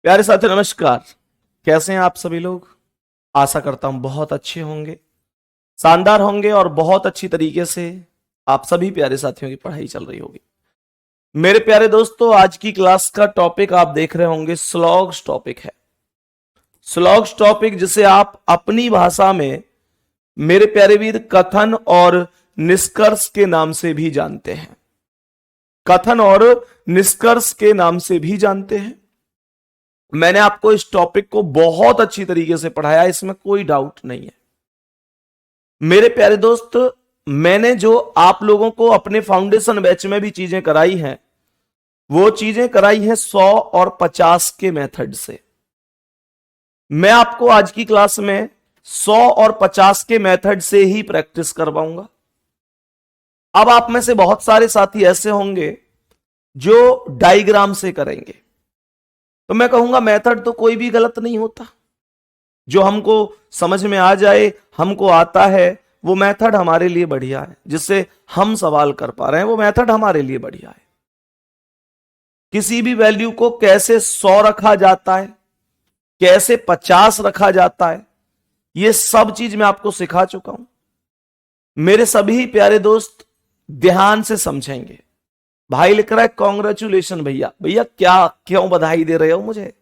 प्यारे साथियों नमस्कार। कैसे हैं आप सभी लोग। आशा करता हूं बहुत अच्छे होंगे, शानदार होंगे और बहुत अच्छी तरीके से आप सभी प्यारे साथियों की पढ़ाई चल रही होगी। मेरे प्यारे दोस्तों, आज की क्लास का टॉपिक आप देख रहे होंगे स्लॉग्स टॉपिक है। स्लॉग्स टॉपिक जिसे आप अपनी भाषा में मेरे प्यारे वीर कथन और निष्कर्ष के नाम से भी जानते हैं। कथन और निष्कर्ष के नाम से भी जानते हैं। मैंने आपको इस टॉपिक को बहुत अच्छी तरीके से पढ़ाया, इसमें कोई डाउट नहीं है। मेरे प्यारे दोस्त, मैंने जो आप लोगों को अपने फाउंडेशन बैच में भी चीजें कराई हैं, वो चीजें कराई हैं 100 और 50 के मेथड से। मैं आपको आज की क्लास में 100 और 50 के मेथड से ही प्रैक्टिस करवाऊंगा। अब आप में से बहुत सारे साथी ऐसे होंगे जो डायग्राम से करेंगे, तो मैं कहूंगा मेथड तो कोई भी गलत नहीं होता। जो हमको समझ में आ जाए, हमको आता है, वो मेथड हमारे लिए बढ़िया है। जिससे हम सवाल कर पा रहे हैं वो मेथड हमारे लिए बढ़िया है। किसी भी वैल्यू को कैसे 100 रखा जाता है, कैसे 50 रखा जाता है, ये सब चीज मैं आपको सिखा चुका हूं। मेरे सभी प्यारे दोस्त ध्यान से समझेंगे। भाई लिख रहा है कॉन्ग्रेचुलेशन भैया। भैया क्या, क्यों बधाई दे रहे हो मुझे?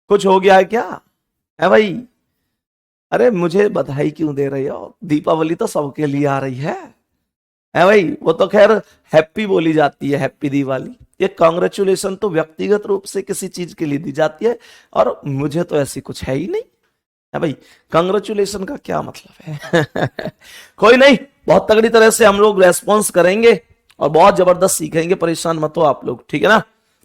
कुछ हो गया है क्या है भाई? अरे मुझे बधाई क्यों दे रहे हो? दीपावली तो सबके लिए आ रही है भाई। वो तो खैर हैप्पी बोली जाती है, हैप्पी दिवाली। ये कॉन्ग्रेचुलेशन तो व्यक्तिगत रूप से किसी चीज के लिए दी जाती है, और मुझे तो ऐसी कुछ है ही नहीं है भाई। कॉन्ग्रेचुलेशन का क्या मतलब है? कोई नहीं, बहुत तगड़ी तरह से हम लोग रेस्पॉन्स करेंगे और बहुत जबरदस्त सीखेंगे। परेशान मत हो आप लोग, ठीक है ना?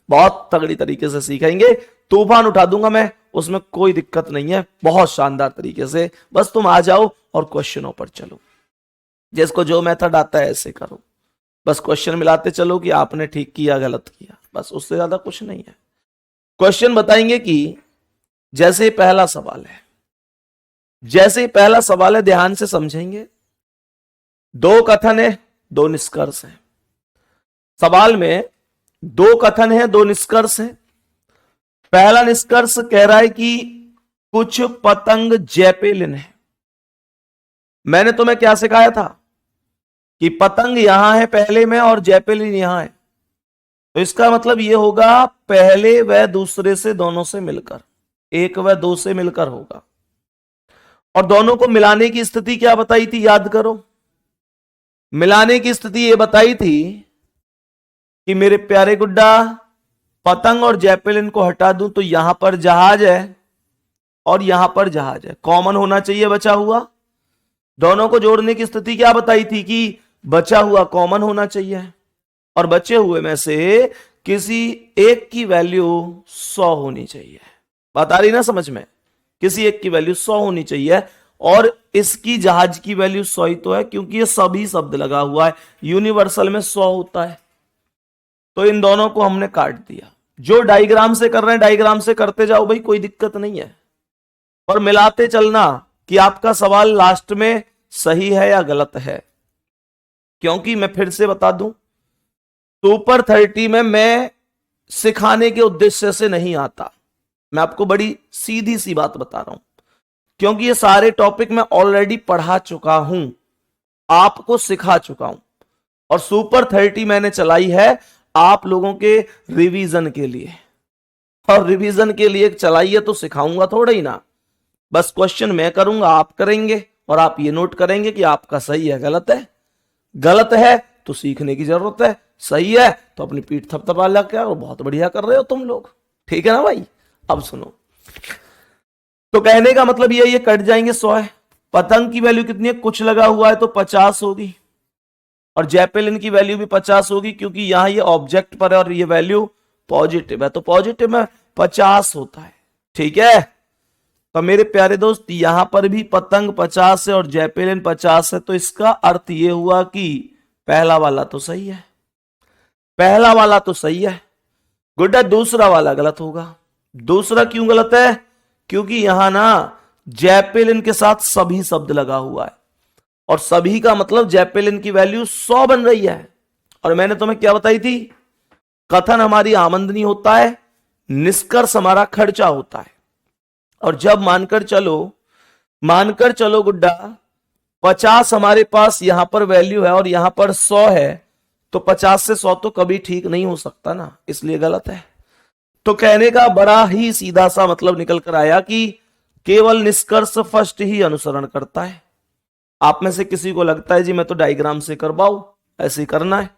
बहुत तगड़ी तरीके से सीखेंगे। तूफान उठा दूंगा मैं, उसमें कोई दिक्कत नहीं है, बहुत शानदार तरीके से। बस तुम आ जाओ और क्वेश्चनों पर चलो। जिसको जो मेथड आता है ऐसे करो, बस क्वेश्चन मिलाते चलो कि आपने ठीक किया गलत किया, बस उससे ज्यादा कुछ नहीं है। क्वेश्चन बताएंगे कि जैसे पहला सवाल है, ध्यान से समझेंगे। दो कथन है, दो निष्कर्ष है। सवाल में दो कथन है, दो निष्कर्ष है। पहला निष्कर्ष कह रहा है कि कुछ पतंग जेपेलिन है। मैंने तुम्हें क्या सिखाया था कि पतंग यहां है पहले में और जेपेलिन यहां है, तो इसका मतलब यह होगा पहले व दूसरे से, दोनों से मिलकर, एक व दो से मिलकर होगा। और दोनों को मिलाने की स्थिति क्या बताई थी, याद करो। मिलाने की स्थिति यह बताई थी कि मेरे प्यारे गुड्डा, पतंग और जेपेलिन को हटा दूं तो यहां पर जहाज है और यहां पर जहाज है, कॉमन होना चाहिए बचा हुआ। दोनों को जोड़ने की स्थिति क्या बताई थी कि बचा हुआ कॉमन होना चाहिए, और बचे हुए में से किसी एक की वैल्यू 100 होनी चाहिए। बात आ रही ना समझ में? किसी एक की वैल्यू 100 होनी चाहिए, और इसकी जहाज की वैल्यू 100 ही तो है, क्योंकि ये सभी शब्द लगा हुआ है। यूनिवर्सल में 100 होता है, तो इन दोनों को हमने काट दिया। जो डायग्राम से कर रहे हैं डायग्राम से करते जाओ भाई, कोई दिक्कत नहीं है, पर मिलाते चलना कि आपका सवाल लास्ट में सही है या गलत है। क्योंकि मैं फिर से बता दूं, सुपर 30 में मैं सिखाने के उद्देश्य से नहीं आता। मैं आपको बड़ी सीधी सी बात बता रहा हूं, क्योंकि ये सारे टॉपिक मैं ऑलरेडी पढ़ा चुका हूं, आपको सिखा चुका हूं। और सुपर 30 मैंने चलाई है आप लोगों के रिवीजन के लिए, और रिवीजन के लिए चलाई है तो सिखाऊंगा थोड़ा ही ना। बस क्वेश्चन मैं करूंगा, आप करेंगे, और आप ये नोट करेंगे कि आपका सही है गलत है। गलत है तो सीखने की जरूरत है, सही है तो अपनी पीठ थपथपा लगा, और बहुत बढ़िया कर रहे हो तुम लोग, ठीक है ना भाई? अब सुनो, तो कहने का मतलब ये कट जाएंगे 100 है। पतंग की वैल्यू कितनी है, कुछ लगा हुआ है तो 50 होगी, और जेपेलिन की वैल्यू भी 50 होगी, क्योंकि यहां ये ऑब्जेक्ट पर है और ये वैल्यू पॉजिटिव है, तो पॉजिटिव में 50 होता है, ठीक है? तो मेरे प्यारे दोस्त, यहां पर भी पतंग 50 है और जेपेलिन 50 है, तो इसका अर्थ यह हुआ कि पहला वाला तो सही है, पहला वाला तो सही है। गुड्डा, दूसरा वाला गलत होगा। दूसरा क्यों गलत है? क्योंकि यहां ना जेपेलिन के साथ सभी शब्द लगा हुआ है, और सभी का मतलब जेपेलिन की वैल्यू 100 बन रही है। और मैंने तुम्हें क्या बताई थी, कथन हमारी आमंदनी होता है, निष्कर्ष हमारा खर्चा होता है। और जब मानकर चलो गुड्डा 50 हमारे पास यहां पर वैल्यू है और यहां पर 100 है, तो 50 से 100 तो कभी ठीक नहीं हो सकता ना, इसलिए गलत है। तो कहने का बड़ा ही सीधा सा मतलब निकल कर आया कि केवल निष्कर्ष फर्स्ट ही अनुसरण करता है। आप में से किसी को लगता है जी मैं तो डायग्राम से करवाऊं, ऐसे ही करना है।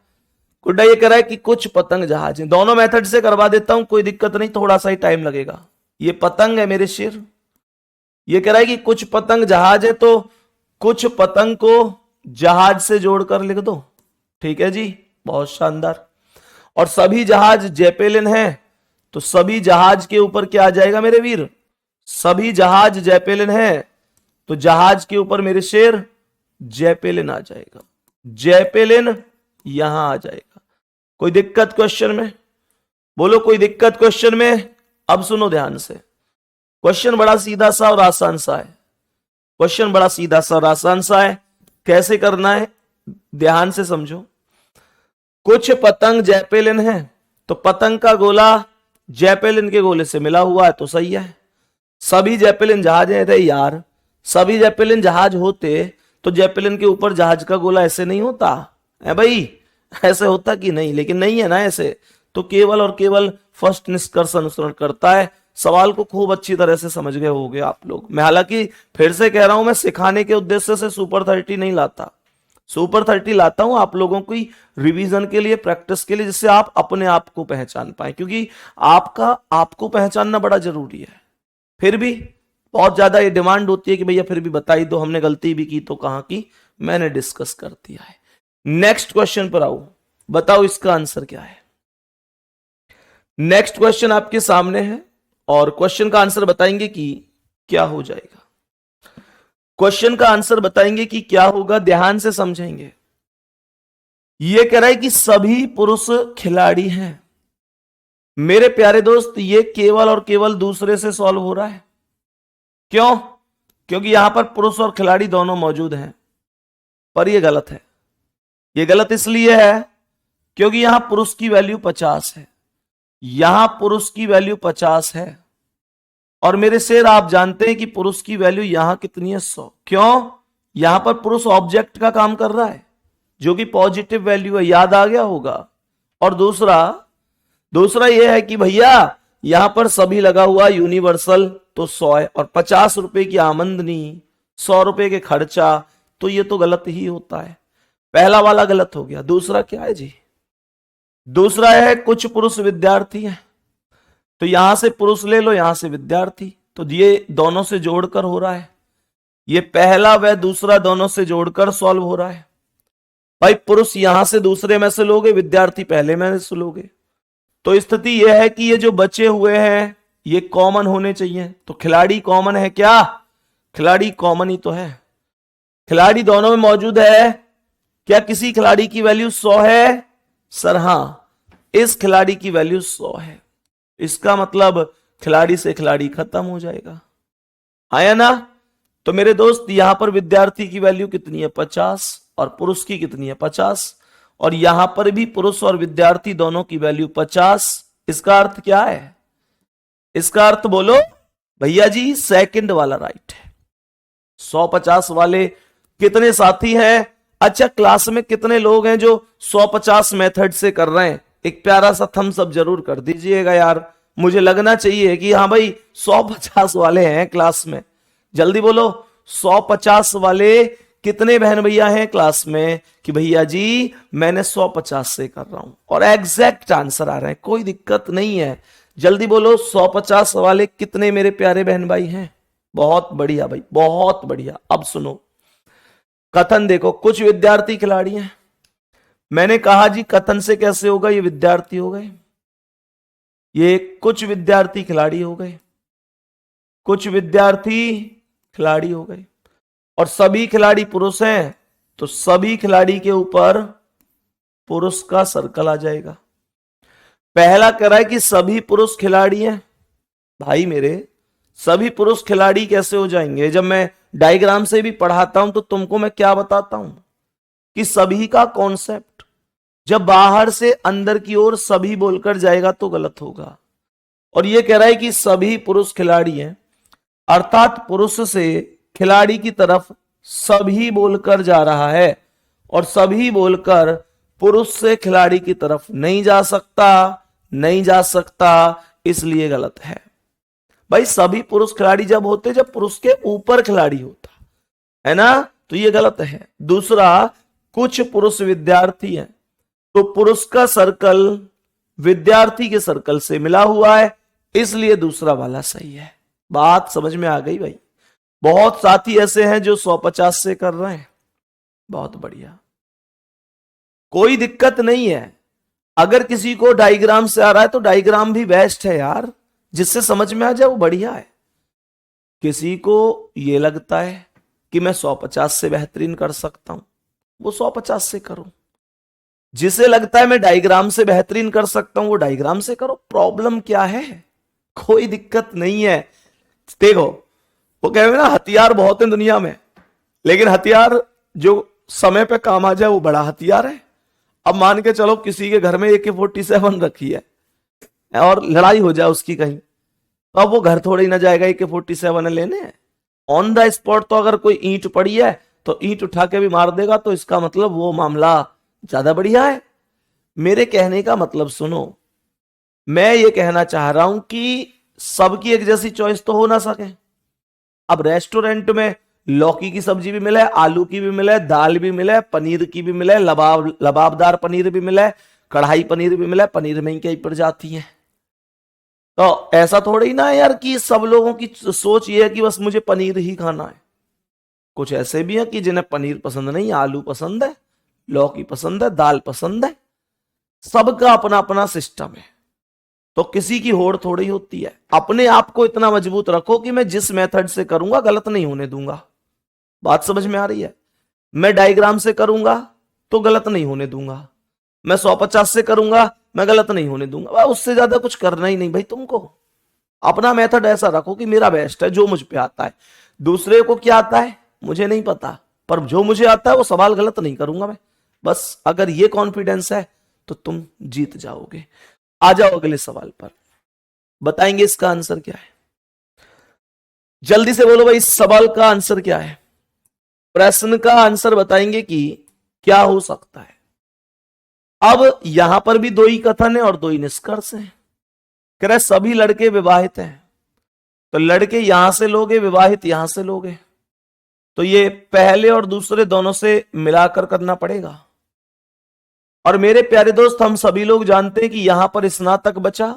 गुड्डा ये कह रहा है कि कुछ पतंग जहाज हैं, दोनों मेथड से करवा देता हूं, कोई दिक्कत नहीं, थोड़ा सा ही टाइम लगेगा। ये पतंग है मेरे शेर, ये कह रहा है कि कुछ पतंग जहाज है, तो कुछ पतंग को जहाज से जोड़कर लिख दो। ठीक है जी, बहुत शानदार। और सभी जहाज जेपेलिन है, तो सभी जहाज के ऊपर क्या आ जाएगा मेरे वीर, सभी जहाज जेपेलिन है, तो जहाज के ऊपर मेरे शेर जेपेलिन आ जाएगा, जेपेलिन यहां आ जाएगा। कोई दिक्कत क्वेश्चन में? बोलो कोई दिक्कत क्वेश्चन में? अब सुनो ध्यान से, क्वेश्चन बड़ा सीधा सा और आसान सा है। क्वेश्चन बड़ा सीधा सा और आसान सा है। कैसे करना है ध्यान से समझो। कुछ पतंग जेपेलिन है, तो पतंग का गोला जेपेलिन के गोले से मिला हुआ है, तो सही है। सभी जेपेलिन जहाज हैं, रे यार सभी जेपेलिन जहाज होते तो जेपेलिन के ऊपर जहाज का गोला ऐसे नहीं होता है भाई, ऐसे होता कि नहीं, लेकिन नहीं है ना ऐसे। तो केवल और केवल फर्स्ट निष्कर्ष अनुसरण करता है। सवाल को खूब अच्छी तरह से समझ गए होंगे आप लोग। मैं हालांकि फिर से कह रहा हूं, मैं सिखाने के उद्देश्य से सुपर 30 नहीं लाता, सुपर 30 लाता हूं आप लोगों की रिवीजन के लिए, प्रैक्टिस के लिए, जिससे आप अपने आप को पहचान पाए, क्योंकि आपको पहचानना बड़ा जरूरी है। फिर भी बहुत ज्यादा ये डिमांड होती है कि भैया फिर भी बता ही दो, हमने गलती भी की तो कहां की, मैंने डिस्कस कर दिया है। नेक्स्ट क्वेश्चन पर आओ, बताओ इसका आंसर क्या है। नेक्स्ट क्वेश्चन आपके सामने है और क्वेश्चन का आंसर बताएंगे कि क्या हो जाएगा। क्वेश्चन का आंसर बताएंगे कि क्या होगा, ध्यान से समझेंगे। यह कह रहा है कि सभी पुरुष खिलाड़ी हैं। मेरे प्यारे दोस्त, ये केवल और केवल दूसरे से सॉल्व हो रहा है। क्यों? क्योंकि यहां पर पुरुष और खिलाड़ी दोनों मौजूद हैं। पर यह गलत है। यह गलत इसलिए है क्योंकि यहां पुरुष की वैल्यू 50 है, यहां पुरुष की वैल्यू 50 है, और मेरे शेर आप जानते हैं कि पुरुष की वैल्यू यहां कितनी है, 100। क्यों? यहां पर पुरुष ऑब्जेक्ट का काम कर रहा है, जो कि पॉजिटिव वैल्यू है, याद आ गया होगा। और दूसरा यह है कि भैया यहां पर सभी लगा हुआ यूनिवर्सल, तो 100 है, और 50 रुपए की आमदनी, 100 रुपए के खर्चा, तो ये तो गलत ही होता है। पहला वाला गलत हो गया। दूसरा क्या है जी? दूसरा है कुछ पुरुष विद्यार्थी हैं, तो यहां से पुरुष ले लो, यहां से विद्यार्थी, तो ये दोनों से जोड़कर हो रहा है। ये पहला व दूसरा दोनों से जोड़कर सॉल्व हो रहा है। भाई पुरुष यहां से दूसरे में से लोगे, विद्यार्थी पहले में से लोगे, तो स्थिति यह है कि ये जो बचे हुए हैं ये कॉमन होने चाहिए। तो खिलाड़ी कॉमन है क्या? खिलाड़ी कॉमन ही तो है, खिलाड़ी दोनों में मौजूद है। क्या किसी खिलाड़ी की वैल्यू 100 है? सर हां, इस खिलाड़ी की वैल्यू 100 है। इसका मतलब खिलाड़ी से खिलाड़ी खत्म हो जाएगा, आया ना? तो मेरे दोस्त यहां पर विद्यार्थी की वैल्यू कितनी है? 50, और पुरुष की कितनी है? 50, और यहां पर भी पुरुष और विद्यार्थी दोनों की वैल्यू 50। इसका अर्थ क्या है? इसका अर्थ बोलो भैया जी, सेकंड वाला राइट है। 150 वाले कितने साथी हैं? अच्छा, क्लास में कितने लोग हैं जो 150 मेथड से कर रहे हैं? एक प्यारा सा थम्स अप जरूर कर दीजिएगा यार, मुझे लगना चाहिए कि हाँ भाई 150 वाले हैं क्लास में। जल्दी बोलो, 150 वाले कितने बहन भैया हैं क्लास में कि भैया जी मैंने 150 से कर रहा हूं, और एग्जैक्ट आंसर आ रहे हैं, कोई दिक्कत नहीं है। जल्दी बोलो, 150 वाले कितने मेरे प्यारे बहन भाई हैं? बहुत बढ़िया भाई, बहुत बढ़िया। अब सुनो कथन देखो, कुछ विद्यार्थी खिलाड़ी हैं। मैंने कहा जी कथन से कैसे होगा, ये विद्यार्थी हो गए, ये कुछ विद्यार्थी खिलाड़ी हो गए, कुछ विद्यार्थी खिलाड़ी हो गए, और सभी खिलाड़ी पुरुष हैं, तो सभी खिलाड़ी के ऊपर पुरुष का सर्कल आ जाएगा। पहला कह रहा है कि सभी पुरुष खिलाड़ी हैं। भाई मेरे, सभी पुरुष खिलाड़ी कैसे हो जाएंगे? जब मैं डायग्राम से भी पढ़ाता हूं तो तुमको मैं क्या बताता हूं कि सभी का कॉन्सेप्ट जब बाहर से अंदर की ओर सभी बोलकर जाएगा तो गलत होगा, और ये कह रहा है कि सभी पुरुष खिलाड़ी हैं, अर्थात पुरुष से खिलाड़ी की तरफ सभी बोलकर जा रहा है और सभी बोलकर पुरुष से खिलाड़ी की तरफ नहीं जा सकता, नहीं जा सकता, इसलिए गलत है। भाई सभी पुरुष खिलाड़ी जब होते जब पुरुष के ऊपर खिलाड़ी होता है ना, तो ये गलत है। दूसरा, कुछ पुरुष विद्यार्थी हैं, तो पुरुष का सर्कल विद्यार्थी के सर्कल से मिला हुआ है, इसलिए दूसरा वाला सही है। बात समझ में आ गई भाई? बहुत साथी ऐसे हैं जो 150 से कर रहे हैं, बहुत बढ़िया, कोई दिक्कत नहीं है। अगर किसी को डायग्राम से आ रहा है तो डायग्राम भी बेस्ट है यार, जिससे समझ में आ जाए वो बढ़िया है। किसी को ये लगता है कि मैं 150 से बेहतरीन कर सकता हूं, वो 150 से करो। जिसे लगता है मैं डायग्राम से बेहतरीन कर सकता हूं, वो डायग्राम से करो। प्रॉब्लम क्या है? कोई दिक्कत नहीं है। देखो, वो कह रहे ना हथियार बहुत है दुनिया में, लेकिन हथियार जो समय पे काम आ जाए वो बड़ा हथियार है। अब मान के चलो किसी के घर में AK-47 रखी है और लड़ाई हो जाए उसकी कहीं, तो अब वो घर थोड़े ही ना जाएगा AK-47 लेने। ऑन द स्पॉट तो अगर कोई ईंट पड़ी है तो ईंट उठा के भी मार देगा, तो इसका मतलब वो मामला ज्यादा बढ़िया है। मेरे कहने का मतलब सुनो, मैं ये कहना चाह रहा हूं कि सबकी एक जैसी चॉइस तो हो ना सके। अब रेस्टोरेंट में लौकी की सब्जी भी मिले, आलू की भी मिले, दाल भी मिले, पनीर की भी मिले, लबाबदार पनीर भी मिले, कढ़ाई पनीर भी मिले, पनीर में ही कई प्रजाति है। तो ऐसा थोड़ी ना है यार कि सब लोगों की सोच ये है कि बस मुझे पनीर ही खाना है। कुछ ऐसे भी है कि जिन्हें पनीर पसंद नहीं, आलू पसंद है, लौकी पसंद है, दाल पसंद है। सबका अपना अपना सिस्टम है, तो किसी की होड़ थोड़ी होती है। अपने आप को इतना मजबूत रखो कि मैं जिस मेथड से करूंगा गलत नहीं होने दूंगा। बात समझ में आ रही है? मैं डायग्राम से करूंगा तो गलत नहीं होने दूंगा, मैं 150 से करूंगा मैं गलत नहीं होने दूंगा। उससे ज्यादा कुछ करना ही नहीं भाई तुमको। अपना मेथड ऐसा रखो कि मेरा बेस्ट है, जो मुझ पे आता है। दूसरे को क्या आता है मुझे नहीं पता, पर जो मुझे आता है वो सवाल गलत नहीं करूंगा मैं। बस अगर ये कॉन्फिडेंस है तो तुम जीत जाओगे। आ जाओ अगले सवाल पर, बताएंगे इसका आंसर क्या है। जल्दी से बोलो भाई, इस सवाल का आंसर क्या है? प्रश्न का आंसर बताएंगे कि क्या हो सकता है। अब यहां पर भी दो ही कथन है और दो ही निष्कर्ष है। कह रहे सभी लड़के विवाहित हैं, तो लड़के यहां से लोगे, विवाहित यहां से लोगे, तो ये पहले और दूसरे दोनों से मिलाकर करना पड़ेगा। और मेरे प्यारे दोस्त, हम सभी लोग जानते हैं कि यहां पर स्नातक बचा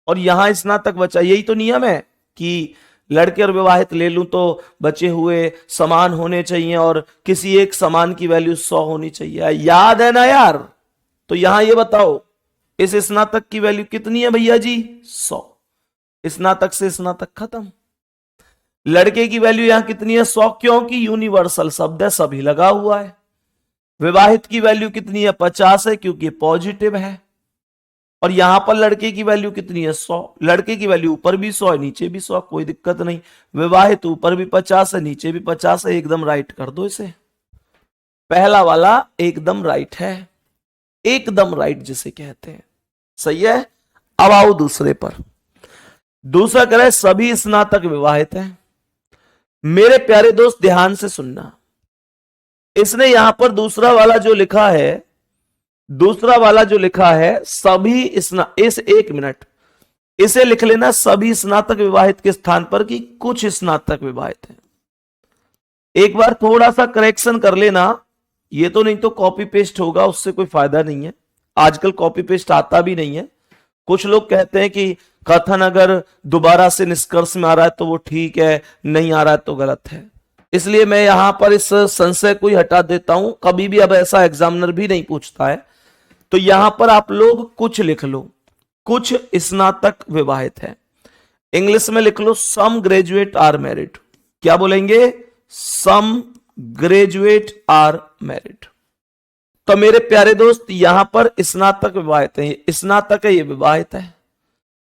और यहां स्नातक बचा। यही तो नियम है कि लड़के और विवाहित ले लूं तो बचे हुए समान होने चाहिए और किसी एक समान की वैल्यू 100 होनी चाहिए। याद है ना यार? तो यहां ये बताओ, इस स्नातक की वैल्यू कितनी है भैया जी? 100। स्नातक से स्नातक खत्म। लड़के की वैल्यू यहां कितनी है? 100, क्योंकि यूनिवर्सल शब्द है, सभी लगा हुआ है। विवाहित की वैल्यू कितनी है? 50 है, क्योंकि पॉजिटिव है। और यहां पर लड़के की वैल्यू कितनी है? 100। लड़के की वैल्यू ऊपर भी 100 है, नीचे भी 100, कोई दिक्कत नहीं। विवाहित ऊपर भी 50 है, नीचे भी 50 है, एकदम राइट कर दो इसे। पहला वाला एकदम राइट है, एकदम राइट जिसे कहते हैं, सही है। अब आओ दूसरे पर। दूसरा कह रहा है सभी स्नातक विवाहित हैं। मेरे प्यारे दोस्त ध्यान से सुनना, इसने यहां पर दूसरा वाला जो लिखा है, दूसरा वाला जो लिखा है सभी इस एक मिनट इसे लिख लेना, सभी स्नातक विवाहित के स्थान पर कि कुछ स्नातक विवाहित हैं। एक बार थोड़ा सा करेक्शन कर लेना, ये तो नहीं तो कॉपी पेस्ट होगा, उससे कोई फायदा नहीं है। आजकल कॉपी पेस्ट आता भी नहीं है। कुछ लोग कहते हैं कि कथन अगर दोबारा से निष्कर्ष में आ रहा है तो वो ठीक है, नहीं आ रहा है तो गलत है। इसलिए मैं यहां पर इस संशय को ही हटा देता हूं। कभी भी अब ऐसा एग्जामिनर भी नहीं पूछता है, तो यहां पर आप लोग कुछ लिख लो, कुछ स्नातक विवाहित है। इंग्लिश में लिख लो सम ग्रेजुएट आर मैरिड। क्या बोलेंगे? सम ग्रेजुएट आर मैरिड। तो मेरे प्यारे दोस्त, यहां पर स्नातक विवाहित है, ये स्नातक है, ये विवाहित है,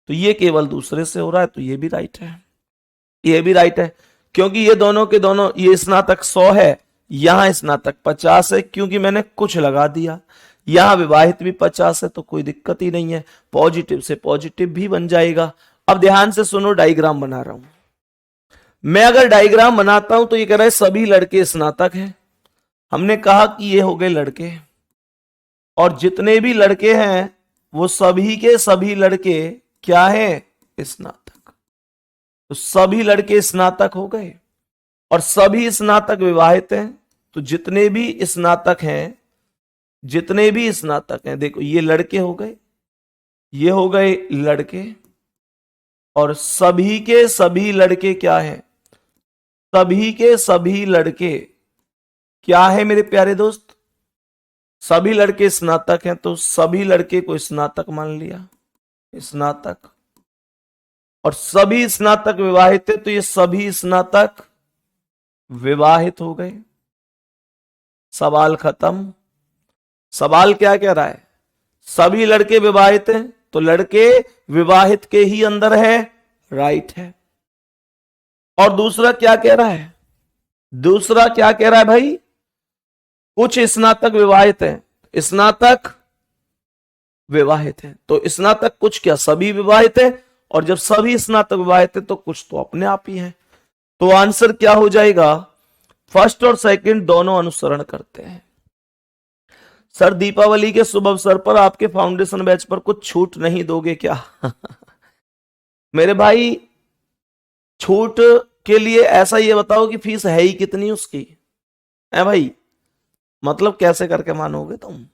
तो ये केवल दूसरे से हो रहा है, तो ये भी राइट है, ये भी राइट है। क्योंकि ये दोनों के दोनों, ये स्नातक 100 है, यहां स्नातक 50 है, क्योंकि मैंने कुछ लगा दिया। यहां विवाहित भी 50 है तो कोई दिक्कत ही नहीं है, पॉजिटिव से पॉजिटिव भी बन जाएगा। अब ध्यान से सुनो, डायग्राम बना रहा हूं मैं। अगर डायग्राम बनाता हूं तो ये कह रहा है सभी लड़के स्नातक हैं। हमने कहा कि ये हो गए लड़के, और जितने भी लड़के हैं वो सभी के सभी लड़के क्या है? स्नातक। तो सभी लड़के स्नातक हो गए और सभी स्नातक विवाहित हैं। तो जितने भी स्नातक हैं, जितने भी स्नातक हैं, देखो ये लड़के हो गए, ये हो गए लड़के, और सभी के सभी लड़के क्या है? सभी के सभी लड़के क्या है मेरे प्यारे दोस्त? सभी लड़के स्नातक हैं, तो सभी लड़के को स्नातक मान लिया, स्नातक। और सभी स्नातक विवाहित है, तो ये सभी स्नातक विवाहित हो गए। सवाल खत्म। सवाल क्या कह रहा है? सभी लड़के विवाहित हैं, तो लड़के विवाहित के ही अंदर है, राइट है। और दूसरा क्या कह रहा है? दूसरा क्या कह रहा है भाई? कुछ स्नातक विवाहित हैं, स्नातक विवाहित हैं, तो स्नातक कुछ क्या? सभी विवाहित है। और जब सभी स्नातक विवाहित है तो कुछ तो अपने आप ही है। तो आंसर क्या हो जाएगा? फर्स्ट और सेकंड दोनों अनुसरण करते हैं। सर दीपावली के शुभ अवसर पर आपके फाउंडेशन बैच पर कुछ छूट नहीं दोगे क्या? मेरे भाई, छूट के लिए ऐसा ये बताओ कि फीस है ही कितनी उसकी है भाई? मतलब कैसे करके मानोगे तुम?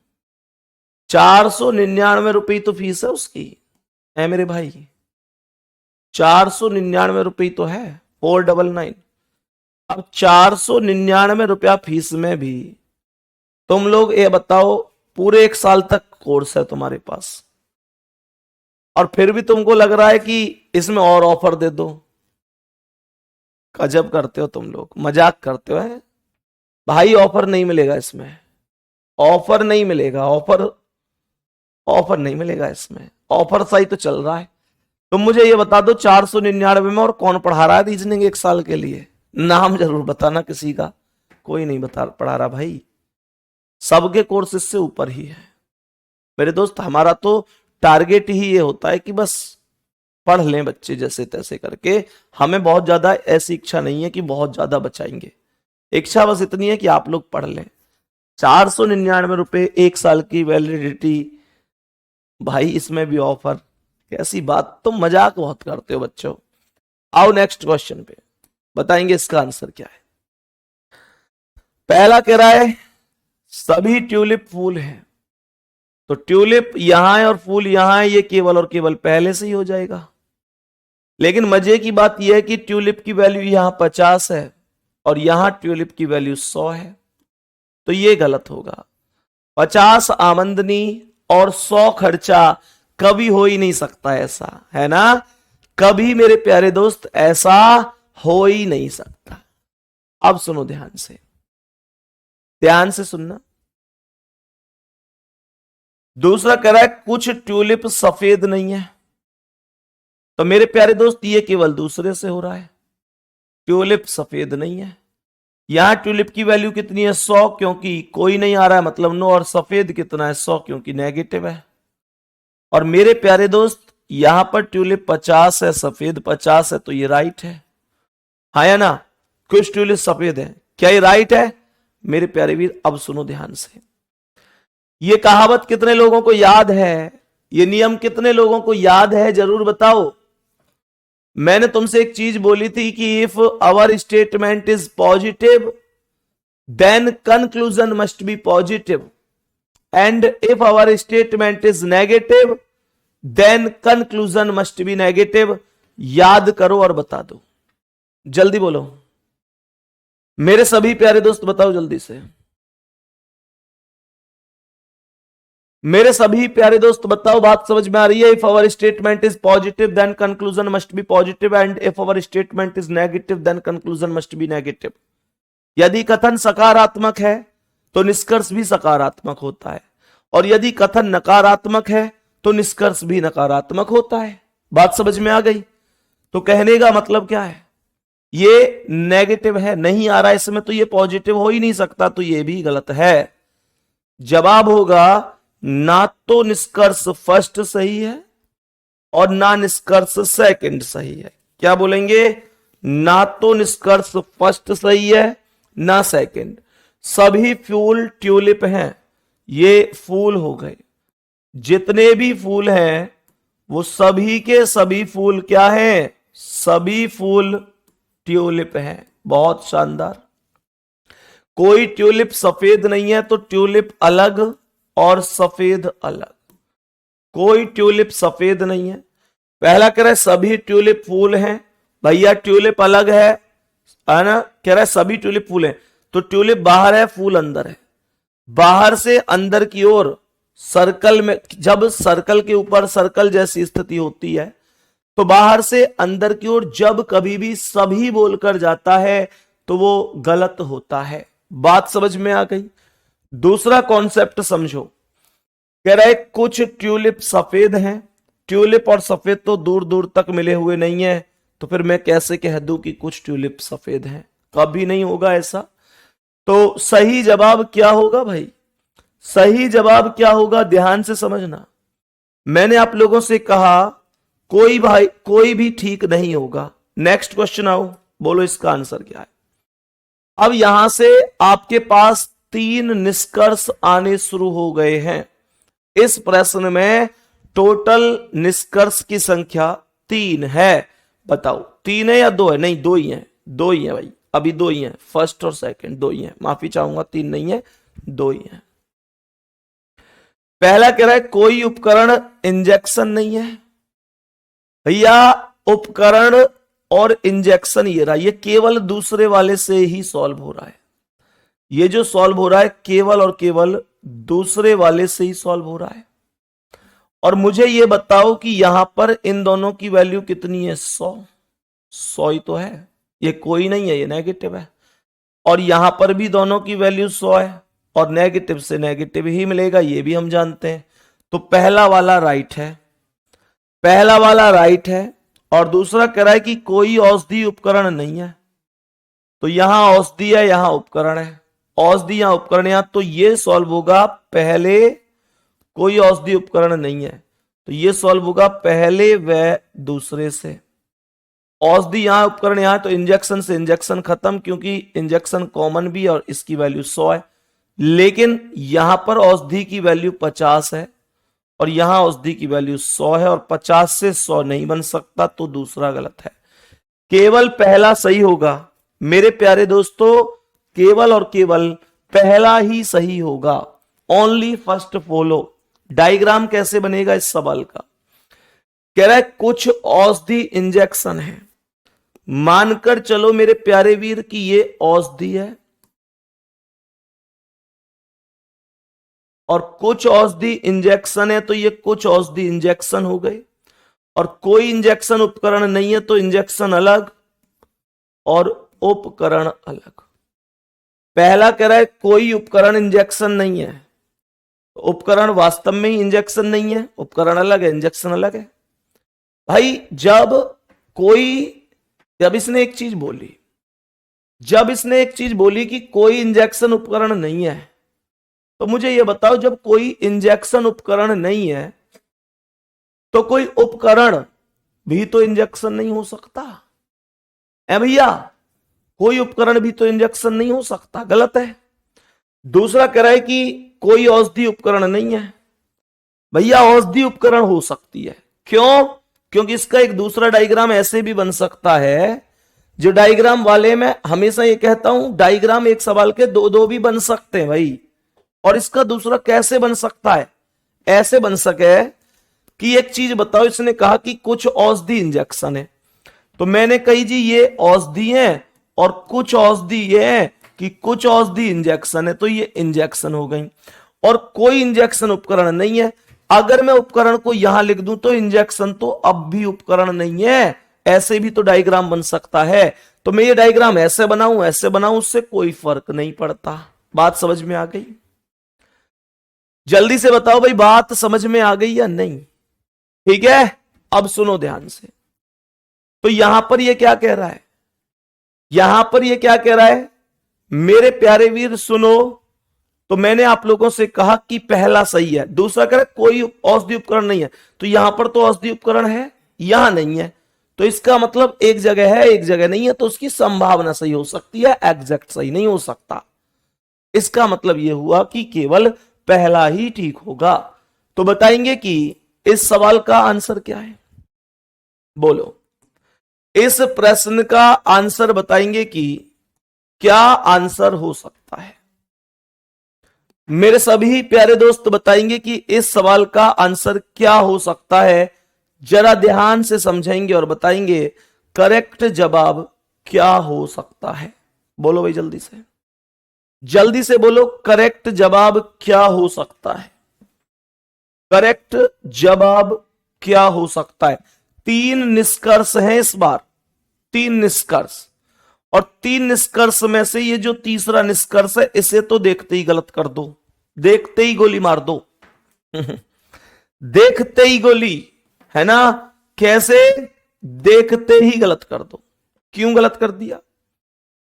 499 रुपये तो फीस है उसकी है मेरे भाई, 499 रुपये तो है, 499। अब 499 रुपया फीस में भी तुम लोग ये बताओ, पूरे 1 साल तक कोर्स है तुम्हारे पास, और फिर भी तुमको लग रहा है कि इसमें और ऑफर दे दो। गजब करते हो तुम लोग, मजाक करते हो है भाई। ऑफर नहीं मिलेगा इसमें, ऑफर नहीं मिलेगा, ऑफर नहीं मिलेगा इसमें। ऑफर सही तो चल रहा है। तुम मुझे ये बता दो 499 में और कौन पढ़ा रहा है रीजनिंग 1 साल के लिए? नाम जरूर बताना किसी का। कोई नहीं पढ़ा रहा भाई, सबके कोर्स इससे ऊपर ही है मेरे दोस्त। हमारा तो टारगेट ही ये होता है कि बस पढ़ लें बच्चे जैसे तैसे करके। हमें बहुत ज्यादा ऐसी इच्छा नहीं है कि बहुत ज्यादा बचाएंगे, इच्छा बस इतनी है कि आप लोग पढ़ लें। 499 रुपए 1 साल की वैलिडिटी भाई, इसमें भी ऑफर, कैसी बात! तुम मजाक बहुत करते हो बच्चों। आओ नेक्स्ट क्वेश्चन पे, बताएंगे इसका आंसर क्या है। पहला कह रहा है सभी ट्यूलिप फूल हैं, तो ट्यूलिप यहां है और फूल यहां है, ये केवल और केवल पहले से ही हो जाएगा। लेकिन मजे की बात यह है कि ट्यूलिप की वैल्यू यहां 50 है और यहां ट्यूलिप की वैल्यू 100 है, तो ये गलत होगा। 50 आमदनी और 100 खर्चा कभी हो ही नहीं सकता, ऐसा है ना? कभी मेरे प्यारे दोस्त ऐसा हो ही नहीं सकता। अब सुनो ध्यान से, ध्यान से सुनना। दूसरा कह रहा है कुछ ट्यूलिप सफेद नहीं है, तो मेरे प्यारे दोस्त ये केवल दूसरे से हो रहा है, ट्यूलिप सफेद नहीं है। यहां ट्यूलिप की वैल्यू कितनी है? 100, क्योंकि कोई नहीं आ रहा है मतलब नो, और सफेद कितना है? 100, क्योंकि नेगेटिव है। और मेरे प्यारे दोस्त यहां पर ट्यूलिप 50 है, सफेद 50 है, तो ये राइट है, हाँ या ना? कुछ ट्यूलिप सफेद है, क्या ये राइट है मेरे प्यारे वीर? अब सुनो ध्यान से, ये कहावत कितने लोगों को याद है? ये नियम कितने लोगों को याद है? जरूर बताओ। मैंने तुमसे एक चीज बोली थी कि if our statement is positive then conclusion must be positive, and if our statement is negative then conclusion must be negative. याद करो और बता दो, जल्दी बोलो मेरे सभी प्यारे दोस्त, बताओ जल्दी से मेरे सभी प्यारे दोस्त, बताओ बात समझ में आ रही है? If our statement is positive then conclusion must be positive, and if our statement is negative then conclusion must be negative. यदि कथन सकारात्मक है तो निष्कर्ष भी सकारात्मक होता है, और यदि कथन नकारात्मक है तो निष्कर्ष भी नकारात्मक होता है। बात समझ में आ गई? तो कहने का मतलब क्या है? ये नेगेटिव है, नहीं आ रहा है इसमें, तो ये पॉजिटिव हो ही नहीं सकता, तो ये भी गलत है। जवाब होगा ना तो निष्कर्ष फर्स्ट सही है और ना निष्कर्ष सेकंड सही है। क्या बोलेंगे? ना तो निष्कर्ष फर्स्ट सही है ना सेकंड। सभी फूल ट्यूलिप हैं, ये फूल हो गए। जितने भी फूल हैं वो सभी के सभी फूल क्या हैं? सभी फूल ट्यूलिप हैं। बहुत शानदार। कोई ट्यूलिप सफेद नहीं है, तो ट्यूलिप अलग और सफेद अलग। कोई ट्यूलिप सफेद नहीं है। पहला कह रहा है सभी ट्यूलिप फूल हैं, भैया ट्यूलिप अलग है ना? कह रहा है सभी ट्यूलिप फूल हैं, तो ट्यूलिप बाहर है, फूल अंदर है। बाहर से अंदर की ओर सर्कल में, जब सर्कल के ऊपर सर्कल जैसी स्थिति होती है, तो बाहर से अंदर की ओर जब कभी भी सभी बोलकर जाता है तो वो गलत होता है। बात समझ में आ गई? दूसरा कॉन्सेप्ट समझो। कह रहा है कुछ ट्यूलिप सफेद हैं। ट्यूलिप और सफेद तो दूर दूर तक मिले हुए नहीं है, तो फिर मैं कैसे कह दूं कि कुछ ट्यूलिप सफेद हैं? कभी नहीं होगा ऐसा। तो सही जवाब क्या होगा भाई? सही जवाब क्या होगा? ध्यान से समझना। मैंने आप लोगों से कहा कोई भी ठीक नहीं होगा। नेक्स्ट क्वेश्चन आओ, बोलो इसका आंसर क्या है। अब यहां से आपके पास 3 निष्कर्ष आने शुरू हो गए हैं। इस प्रश्न में टोटल निष्कर्ष की संख्या 3 है। बताओ 3 है या 2 है? नहीं, 2 ही है। 2 ही है भाई, अभी 2 ही है। फर्स्ट और सेकंड 2 ही है। माफी चाहूंगा, 3 नहीं है, 2 ही है। पहला कह रहा है कोई उपकरण इंजेक्शन नहीं है। भैया उपकरण और इंजेक्शन ये केवल दूसरे वाले से ही सॉल्व हो रहा है। ये जो सॉल्व हो रहा है केवल और केवल दूसरे वाले से ही सॉल्व हो रहा है। और मुझे ये बताओ कि यहां पर इन दोनों की वैल्यू कितनी है? 100 ही तो है, ये कोई नहीं है, ये नेगेटिव है। और यहां पर भी दोनों की वैल्यू 100 है, और नेगेटिव से नेगेटिव ही मिलेगा, ये भी हम जानते हैं। तो पहला वाला राइट है, पहला वाला राइट है। और दूसरा कह रहा है कि कोई औषधि उपकरण नहीं है, तो यहां औषधि है, यहां उपकरण है। औषधि यहां उपकरण, यहां तो ये सॉल्व होगा पहले। कोई औषधि उपकरण नहीं है, तो ये सॉल्व होगा पहले व दूसरे से। औषधि यहां उपकरण यहां, तो इंजेक्शन से इंजेक्शन खत्म, क्योंकि इंजेक्शन कॉमन भी और इसकी वैल्यू 100 है। लेकिन यहां पर औषधि की वैल्यू 50 है और यहां औषधि की वैल्यू 100 है, और 50 से 100 नहीं बन सकता, तो दूसरा गलत है। केवल पहला सही होगा मेरे प्यारे दोस्तों, केवल और केवल पहला ही सही होगा। Only first follow. डायग्राम कैसे बनेगा इस सवाल का? कह रहा है कुछ औषधि इंजेक्शन है। मानकर चलो मेरे प्यारे वीर कि ये औषधि है, और कुछ औषधि इंजेक्शन है, तो ये कुछ औषधि इंजेक्शन हो गए। और कोई इंजेक्शन उपकरण नहीं है, तो इंजेक्शन अलग और उपकरण अलग। पहला कह रहा है कोई उपकरण इंजेक्शन नहीं है, उपकरण वास्तव में ही इंजेक्शन नहीं है, उपकरण अलग है, इंजेक्शन अलग है। भाई जब इसने एक चीज बोली कि कोई इंजेक्शन उपकरण नहीं है, तो मुझे यह बताओ जब कोई इंजेक्शन उपकरण नहीं है तो कोई उपकरण भी तो इंजेक्शन नहीं हो सकता है भैया। कोई उपकरण भी तो इंजेक्शन नहीं हो सकता, गलत है। दूसरा कह रहा है कि कोई औषधि उपकरण नहीं है। भैया औषधि उपकरण हो सकती है, क्यों? क्योंकि इसका एक दूसरा डायग्राम ऐसे भी बन सकता है, जो डायग्राम वाले में हमेशा ये कहता हूं, डायग्राम एक सवाल के दो भी बन सकते हैं भाई। और इसका दूसरा कैसे बन सकता है? ऐसे बन सके कि एक चीज बताओ, इसने कहा कि कुछ औषधि इंजेक्शन है, तो मैंने कही जी ये औषधि है, और कुछ औषधि ये है कि कुछ औषधि इंजेक्शन है, तो ये इंजेक्शन हो गई। और कोई इंजेक्शन उपकरण नहीं है, अगर मैं उपकरण को यहां लिख दूं तो इंजेक्शन तो अब भी उपकरण नहीं है। ऐसे भी तो डायग्राम बन सकता है, तो मैं ये डायग्राम ऐसे बनाऊं, उससे कोई फर्क नहीं पड़ता। बात समझ में आ गई? जल्दी से बताओ भाई, बात समझ में आ गई या नहीं? ठीक है, अब सुनो ध्यान से। तो यहां पर ये क्या कह रहा है? यहां पर ये क्या कह रहा है मेरे प्यारे वीर? सुनो, तो मैंने आप लोगों से कहा कि पहला सही है, दूसरा कह रहा कोई औषधि उपकरण नहीं है, तो यहां पर तो औषधि उपकरण है, यहां नहीं है, तो इसका मतलब एक जगह है एक जगह नहीं है, तो उसकी संभावना सही हो सकती है, एग्जैक्ट सही नहीं हो सकता। इसका मतलब यह हुआ कि केवल पहला ही ठीक होगा। तो बताएंगे कि इस सवाल का आंसर क्या है, बोलो। इस प्रश्न का आंसर बताएंगे कि क्या आंसर हो सकता है। मेरे सभी प्यारे दोस्त बताएंगे कि इस सवाल का आंसर क्या हो सकता है। जरा ध्यान से समझेंगे और बताएंगे करेक्ट जवाब क्या हो सकता है। बोलो भाई जल्दी से बोलो, करेक्ट जवाब क्या हो सकता है। करेक्ट जवाब क्या हो सकता है। 3 निष्कर्ष हैं इस बार, 3 निष्कर्ष, और 3 निष्कर्ष में से ये जो तीसरा निष्कर्ष है इसे तो देखते ही गलत कर दो, देखते ही गोली मार दो देखते ही गोली, है ना। कैसे? देखते ही गलत कर दो। क्यों गलत कर दिया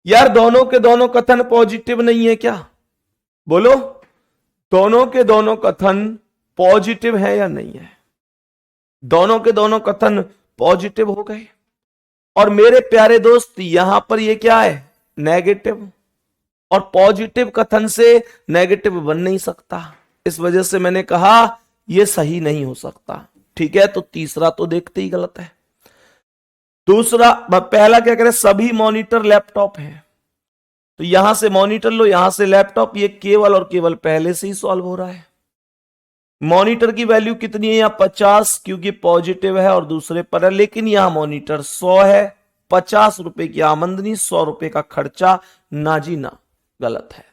यार? दोनों के दोनों कथन पॉजिटिव नहीं है क्या? बोलो, दोनों के दोनों कथन पॉजिटिव है या नहीं है? दोनों के दोनों कथन पॉजिटिव हो गए, और मेरे प्यारे दोस्त यहां पर ये क्या है? नेगेटिव, और पॉजिटिव कथन से नेगेटिव बन नहीं सकता, इस वजह से मैंने कहा यह सही नहीं हो सकता। ठीक है, तो तीसरा तो देखते ही गलत है। दूसरा, पहला क्या करें, सभी मॉनिटर लैपटॉप है, तो यहां से मॉनिटर लो, यहां से लैपटॉप, ये केवल और केवल पहले से ही सॉल्व हो रहा है। मॉनिटर की वैल्यू कितनी है? यहां 50, क्योंकि पॉजिटिव है और दूसरे पर है, लेकिन यहां मॉनिटर 100 है, 50 रुपए की आमदनी, 100 रुपए का खर्चा, ना जी ना, गलत है,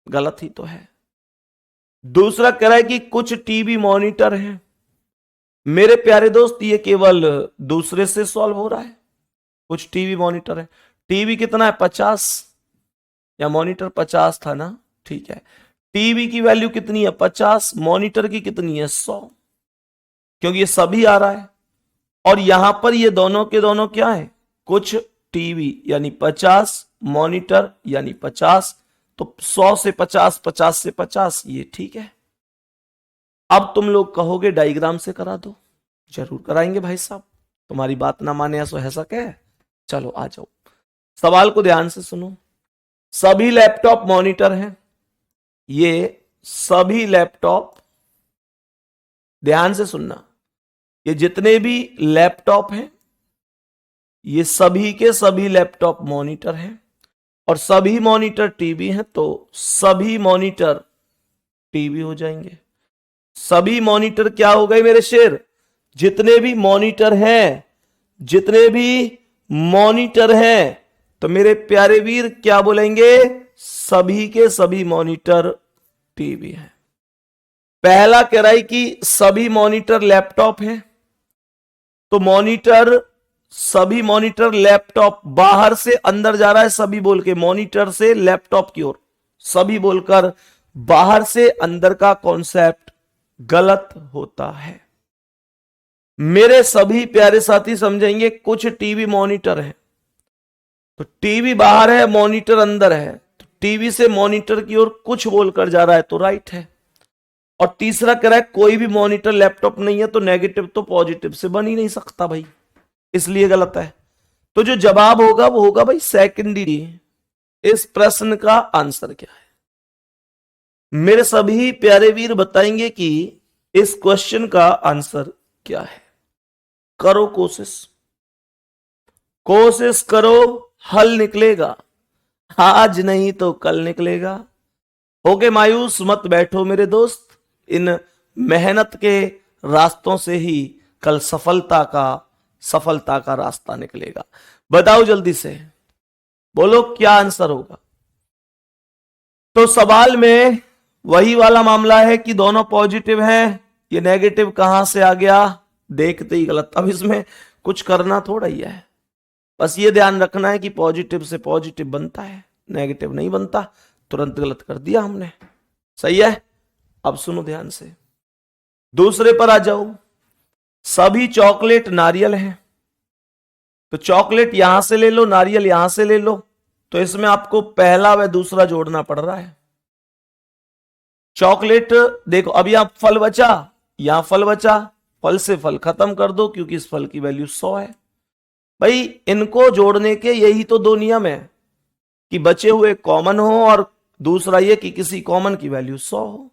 गलत ही तो है। दूसरा कह रहा है कि कुछ टीवी मॉनिटर हैं। मेरे प्यारे दोस्त ये केवल दूसरे से सॉल्व हो रहा है, कुछ टीवी मॉनिटर है। टीवी कितना है? 50, या मॉनिटर 50 था ना, ठीक है। टीवी की वैल्यू कितनी है? 50, मॉनिटर की कितनी है? 100, क्योंकि ये सभी आ रहा है, और यहां पर ये दोनों के दोनों क्या है? कुछ टीवी यानी 50, मॉनिटर यानी 50, तो 100 से 50, 50 से 50, ये ठीक है। अब तुम लोग कहोगे डायग्राम से करा दो, जरूर कराएंगे भाई साहब, तुम्हारी बात ना माने ऐसा ऐसा क्या। चलो आ जाओ, सवाल को ध्यान से सुनो। सभी लैपटॉप मॉनिटर हैं, ये सभी लैपटॉप, ध्यान से सुनना, ये जितने भी लैपटॉप हैं ये सभी के सभी लैपटॉप मॉनिटर हैं, और सभी मॉनिटर टीवी हैं, तो सभी मॉनिटर टीवी हो जाएंगे। सभी मॉनिटर क्या हो गए मेरे शेर? जितने भी मॉनिटर हैं, जितने भी मॉनिटर हैं, तो मेरे प्यारे वीर क्या बोलेंगे? सभी के सभी मॉनिटर टीवी हैं। पहला कह रहा है कि सभी मॉनिटर लैपटॉप हैं, तो मॉनिटर, सभी मॉनिटर लैपटॉप, बाहर से अंदर जा रहा है सभी बोल के, मॉनिटर से लैपटॉप की ओर सभी बोलकर, बाहर से अंदर का कॉन्सेप्ट गलत होता है। मेरे सभी प्यारे साथी समझेंगे, कुछ टीवी मॉनिटर है, तो टीवी बाहर है, मॉनिटर अंदर है, तो टीवी से मॉनिटर की ओर कुछ बोलकर जा रहा है, तो राइट है। और तीसरा कह रहा है कोई भी मॉनिटर लैपटॉप नहीं है, तो नेगेटिव तो पॉजिटिव से बन ही नहीं सकता भाई, इसलिए गलत है। तो जो जवाब होगा वो होगा भाई सेकेंडरी। इस प्रश्न का आंसर क्या है? मेरे सभी प्यारे वीर बताएंगे कि इस क्वेश्चन का आंसर क्या है। करो कोशिश, कोशिश करो, हल निकलेगा, आज नहीं तो कल निकलेगा। होके मायूस मत बैठो मेरे दोस्त, इन मेहनत के रास्तों से ही कल सफलता का रास्ता निकलेगा। बताओ जल्दी से, बोलो क्या आंसर होगा। तो सवाल में वही वाला मामला है कि दोनों पॉजिटिव हैं, ये नेगेटिव कहां से आ गया? देखते ही गलत। अब इसमें कुछ करना थोड़ा ही है, बस ये ध्यान रखना है कि पॉजिटिव से पॉजिटिव बनता है, नेगेटिव नहीं बनता। तुरंत गलत कर दिया हमने, सही है। अब सुनो ध्यान से, दूसरे पर आ जाओ। सभी चॉकलेट नारियल हैं, तो चॉकलेट यहां से ले लो, नारियल यहां से ले लो, तो इसमें आपको पहला व दूसरा जोड़ना पड़ रहा है। चॉकलेट, देखो अब यहां फल बचा, यहां फल बचा, फल से फल खत्म कर दो क्योंकि इस फल की वैल्यू 100 है। भाई इनको जोड़ने के यही तो दो नियम है कि बचे हुए कॉमन हो और दूसरा ये कि किसी कॉमन की वैल्यू 100 हो।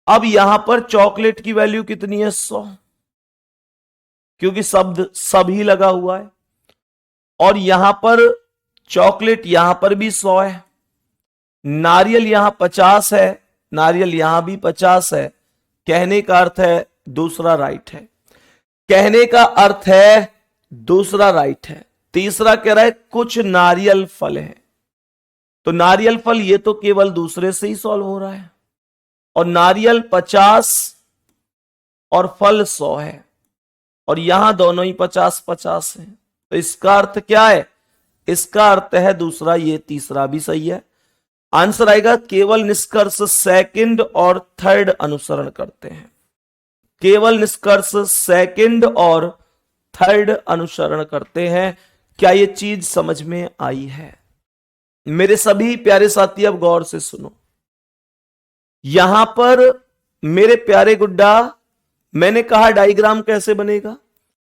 अब यहां पर चॉकलेट की वैल्यू कितनी है? 100, क्योंकि शब्द सभी लगा हुआ है। और यहां पर चॉकलेट, यहां पर भी 100 है। नारियल यहां 50 है, नारियल यहां भी 50 है। कहने का अर्थ है दूसरा राइट है। कहने का अर्थ है दूसरा राइट है। तीसरा कह रहा है कुछ नारियल फल है, तो नारियल फल ये तो केवल दूसरे से ही सॉल्व हो रहा है। और नारियल 50 और फल 100 है, और यहां दोनों ही 50-50 है। तो इसका अर्थ क्या है? इसका अर्थ है दूसरा, ये तीसरा भी सही है। आंसर आएगा केवल निष्कर्ष सेकंड और थर्ड अनुसरण करते हैं। केवल निष्कर्ष सेकंड और थर्ड अनुसरण करते हैं। क्या ये चीज समझ में आई है? मेरे सभी प्यारे साथी अब गौर से सुनो। यहां पर मेरे प्यारे गुड्डा, मैंने कहा डायग्राम कैसे बनेगा?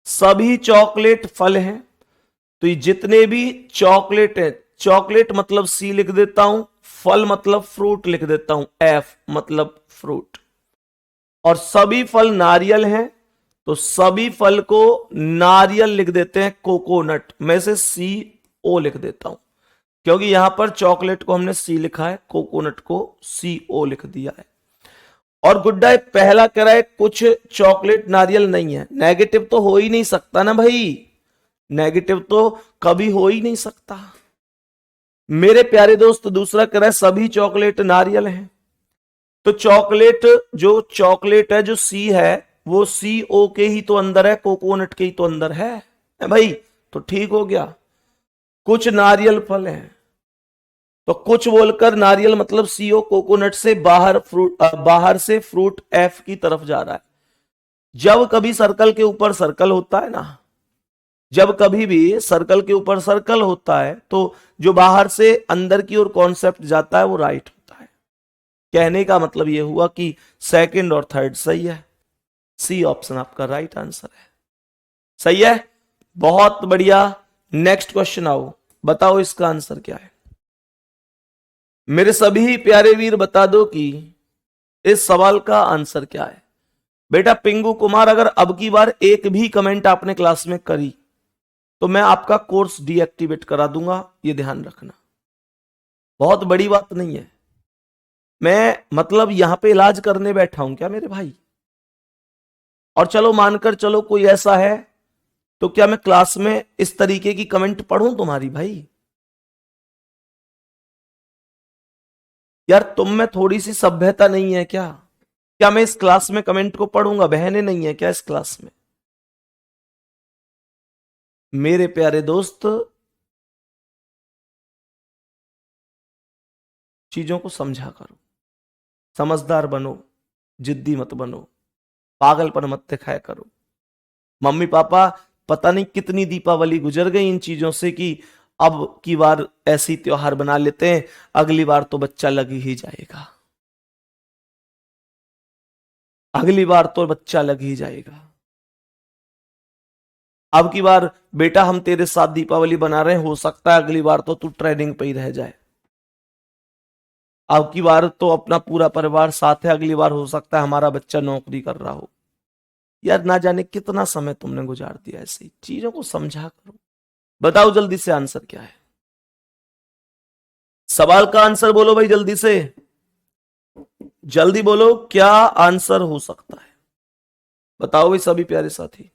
सभी चॉकलेट फल हैं, तो ये जितने भी चॉकलेट है, चॉकलेट मतलब सी लिख देता हूं, फल मतलब फ्रूट लिख देता हूं, एफ मतलब फ्रूट। और सभी फल नारियल हैं, तो सभी फल को नारियल लिख देते हैं, कोकोनट में से सी ओ लिख देता हूं, क्योंकि यहां पर चॉकलेट को हमने सी लिखा है, कोकोनट को सी ओ लिख दिया है। और गुड्डा पहला कह रहा है कुछ चॉकलेट नारियल नहीं है। नेगेटिव तो हो ही नहीं सकता ना भाई, नेगेटिव तो कभी हो ही नहीं सकता। मेरे प्यारे दोस्त दूसरा कह रहा है सभी चॉकलेट नारियल हैं, तो चॉकलेट, जो चॉकलेट है, जो सी है, वो सी ओ के ही तो अंदर है, कोकोनट के ही तो अंदर है भाई। तो ठीक हो गया। कुछ नारियल फल हैं, तो कुछ बोलकर नारियल मतलब सीओ, कोकोनट से बाहर फ्रूट, बाहर से फ्रूट एफ की तरफ जा रहा है। जब कभी सर्कल के ऊपर सर्कल होता है ना, जब कभी भी सर्कल के ऊपर सर्कल होता है, तो जो बाहर से अंदर की ओर कॉन्सेप्ट जाता है वो राइट होता है। कहने का मतलब यह हुआ कि सेकंड और थर्ड सही है। सी ऑप्शन आपका राइट आंसर है। सही है, बहुत बढ़िया। नेक्स्ट क्वेश्चन आओ, बताओ इसका आंसर क्या है। मेरे सभी प्यारे वीर बता दो कि इस सवाल का आंसर क्या है। बेटा पिंगू कुमार, अगर अब की बार एक भी कमेंट आपने क्लास में करी तो मैं आपका कोर्स डीएक्टिवेट करा दूंगा, ये ध्यान रखना। बहुत बड़ी बात नहीं है, मैं मतलब यहां पे इलाज करने बैठा हूं क्या मेरे भाई? और चलो मानकर चलो कोई ऐसा है, तो क्या मैं क्लास में इस तरीके की कमेंट पढ़ूं तुम्हारी भाई? यार तुम में थोड़ी सी सभ्यता नहीं है क्या? क्या मैं इस क्लास में कमेंट को पढ़ूंगा? बहनें नहीं है क्या इस क्लास में? मेरे प्यारे दोस्त, चीजों को समझा करो, समझदार बनो, जिद्दी मत बनो, पागलपन मत दिखाया करो। मम्मी पापा पता नहीं कितनी दीपावली गुजर गई इन चीजों से कि अब की बार ऐसी त्योहार बना लेते हैं, अगली बार तो बच्चा लग ही जाएगा, अगली बार तो बच्चा लग ही जाएगा। अब की बार बेटा हम तेरे साथ दीपावली बना रहे हैं, हो सकता है अगली बार तो तू ट्रेनिंग पे ही रह जाए। अब की बार तो अपना पूरा परिवार साथ है, अगली बार हो सकता है हमारा बच्चा नौकरी कर रहा हो। यार ना जाने कितना समय तुमने गुजार दिया ऐसी चीजों को समझा करो। बताओ जल्दी से आंसर क्या है? सवाल का आंसर बोलो भाई जल्दी से, जल्दी बोलो क्या आंसर हो सकता है? बताओ भाई सभी प्यारे साथी।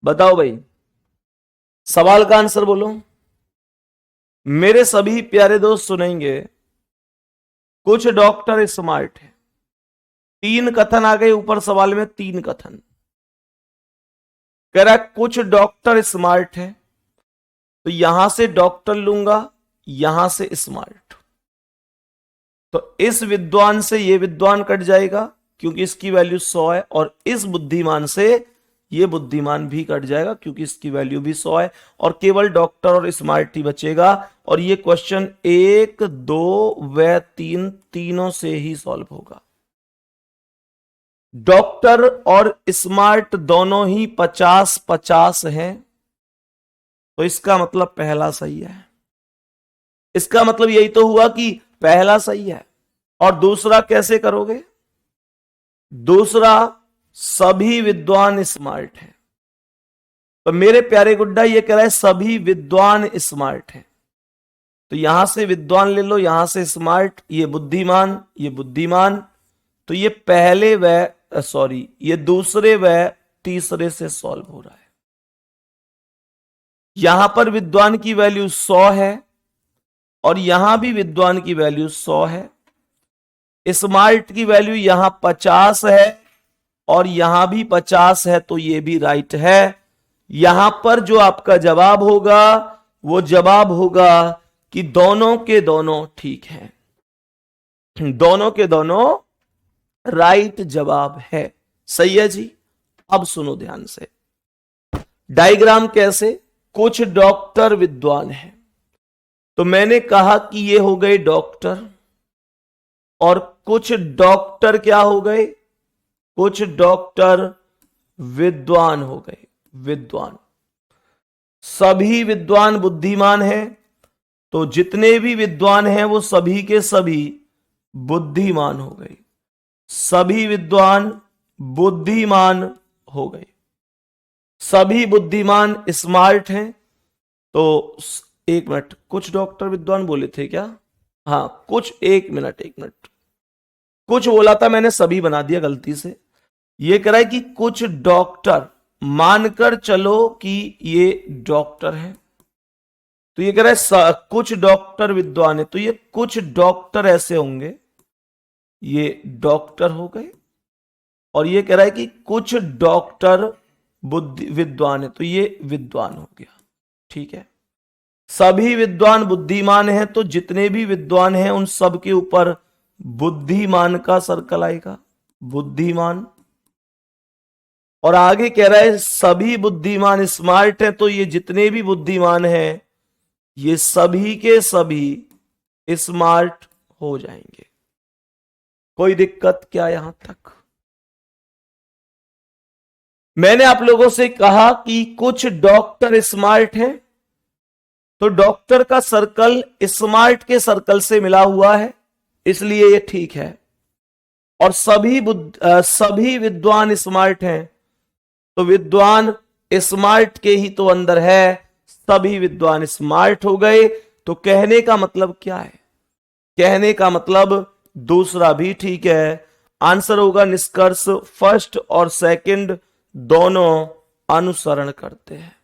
बताओ भाई, सवाल का आंसर बोलो। मेरे सभी प्यारे दोस्त सुनेंगे, कुछ डॉक्टर स्मार्ट है। 3 कथन आ गए ऊपर सवाल में, 3 कथन। कह रहा है कुछ डॉक्टर स्मार्ट है, तो यहां से डॉक्टर लूंगा, यहां से स्मार्ट, तो इस विद्वान से ये विद्वान कट जाएगा क्योंकि इसकी वैल्यू 100 है, और इस बुद्धिमान से ये बुद्धिमान भी कट जाएगा क्योंकि इसकी वैल्यू भी 100 है, और केवल डॉक्टर और स्मार्ट ही बचेगा। और ये क्वेश्चन 1, 2 व 3 तीनों से ही सॉल्व होगा। डॉक्टर और स्मार्ट दोनों ही 50-50 हैं, तो इसका मतलब पहला सही है। इसका मतलब यही तो हुआ कि पहला सही है। और दूसरा कैसे करोगे? दूसरा, सभी विद्वान स्मार्ट हैं। तो मेरे प्यारे गुड्डा ये कह रहा है सभी विद्वान स्मार्ट हैं, तो यहां से विद्वान ले लो, यहां से स्मार्ट, ये बुद्धिमान, ये बुद्धिमान, तो ये पहले व ये दूसरे व तीसरे से सॉल्व हो रहा है। यहां पर विद्वान की वैल्यू 100 है और यहां भी विद्वान की वैल्यू 100 है। स्मार्ट की वैल्यू यहां 50 है और यहां भी 50 है, तो ये भी राइट है। यहां पर जो आपका जवाब होगा वो जवाब होगा कि दोनों के दोनों ठीक हैं, दोनों के दोनों राइट जवाब है। सही है जी। अब सुनो ध्यान से, डायग्राम कैसे? कुछ डॉक्टर विद्वान हैं, तो मैंने कहा कि ये हो गए डॉक्टर, और कुछ डॉक्टर क्या हो गए? कुछ डॉक्टर विद्वान हो गए, विद्वान। सभी विद्वान बुद्धिमान हैं, तो जितने भी विद्वान हैं वो सभी के सभी बुद्धिमान हो गए, सभी विद्वान बुद्धिमान हो गए। सभी बुद्धिमान स्मार्ट हैं, तो एक मिनट, कुछ डॉक्टर विद्वान बोले थे क्या? हाँ कुछ, एक मिनट, कुछ बोला था मैंने, सभी बना दिया गलती से। ये कह रहा है कि कुछ डॉक्टर, मानकर चलो कि ये डॉक्टर है, तो ये कह रहा है कुछ डॉक्टर विद्वान है, तो ये कुछ डॉक्टर ऐसे होंगे, ये डॉक्टर हो गए, और ये कह रहा है कि कुछ डॉक्टर विद्वान है, तो ये विद्वान हो गया। ठीक है, सभी विद्वान बुद्धिमान हैं, तो जितने भी विद्वान हैं उन सब के ऊपर बुद्धिमान का सर्कल आएगा, बुद्धिमान। और आगे कह रहा है सभी बुद्धिमान स्मार्ट हैं, तो ये जितने भी बुद्धिमान हैं ये सभी के सभी स्मार्ट हो जाएंगे। कोई दिक्कत क्या यहां तक? मैंने आप लोगों से कहा कि कुछ डॉक्टर स्मार्ट हैं, तो डॉक्टर का सर्कल स्मार्ट के सर्कल से मिला हुआ है, इसलिए ये ठीक है। और सभी विद्वान स्मार्ट हैं, तो विद्वान स्मार्ट के ही तो अंदर है, सभी विद्वान स्मार्ट हो गए। तो कहने का मतलब क्या है? कहने का मतलब दूसरा भी ठीक है। आंसर होगा निष्कर्ष फर्स्ट और सेकंड दोनों अनुसरण करते हैं।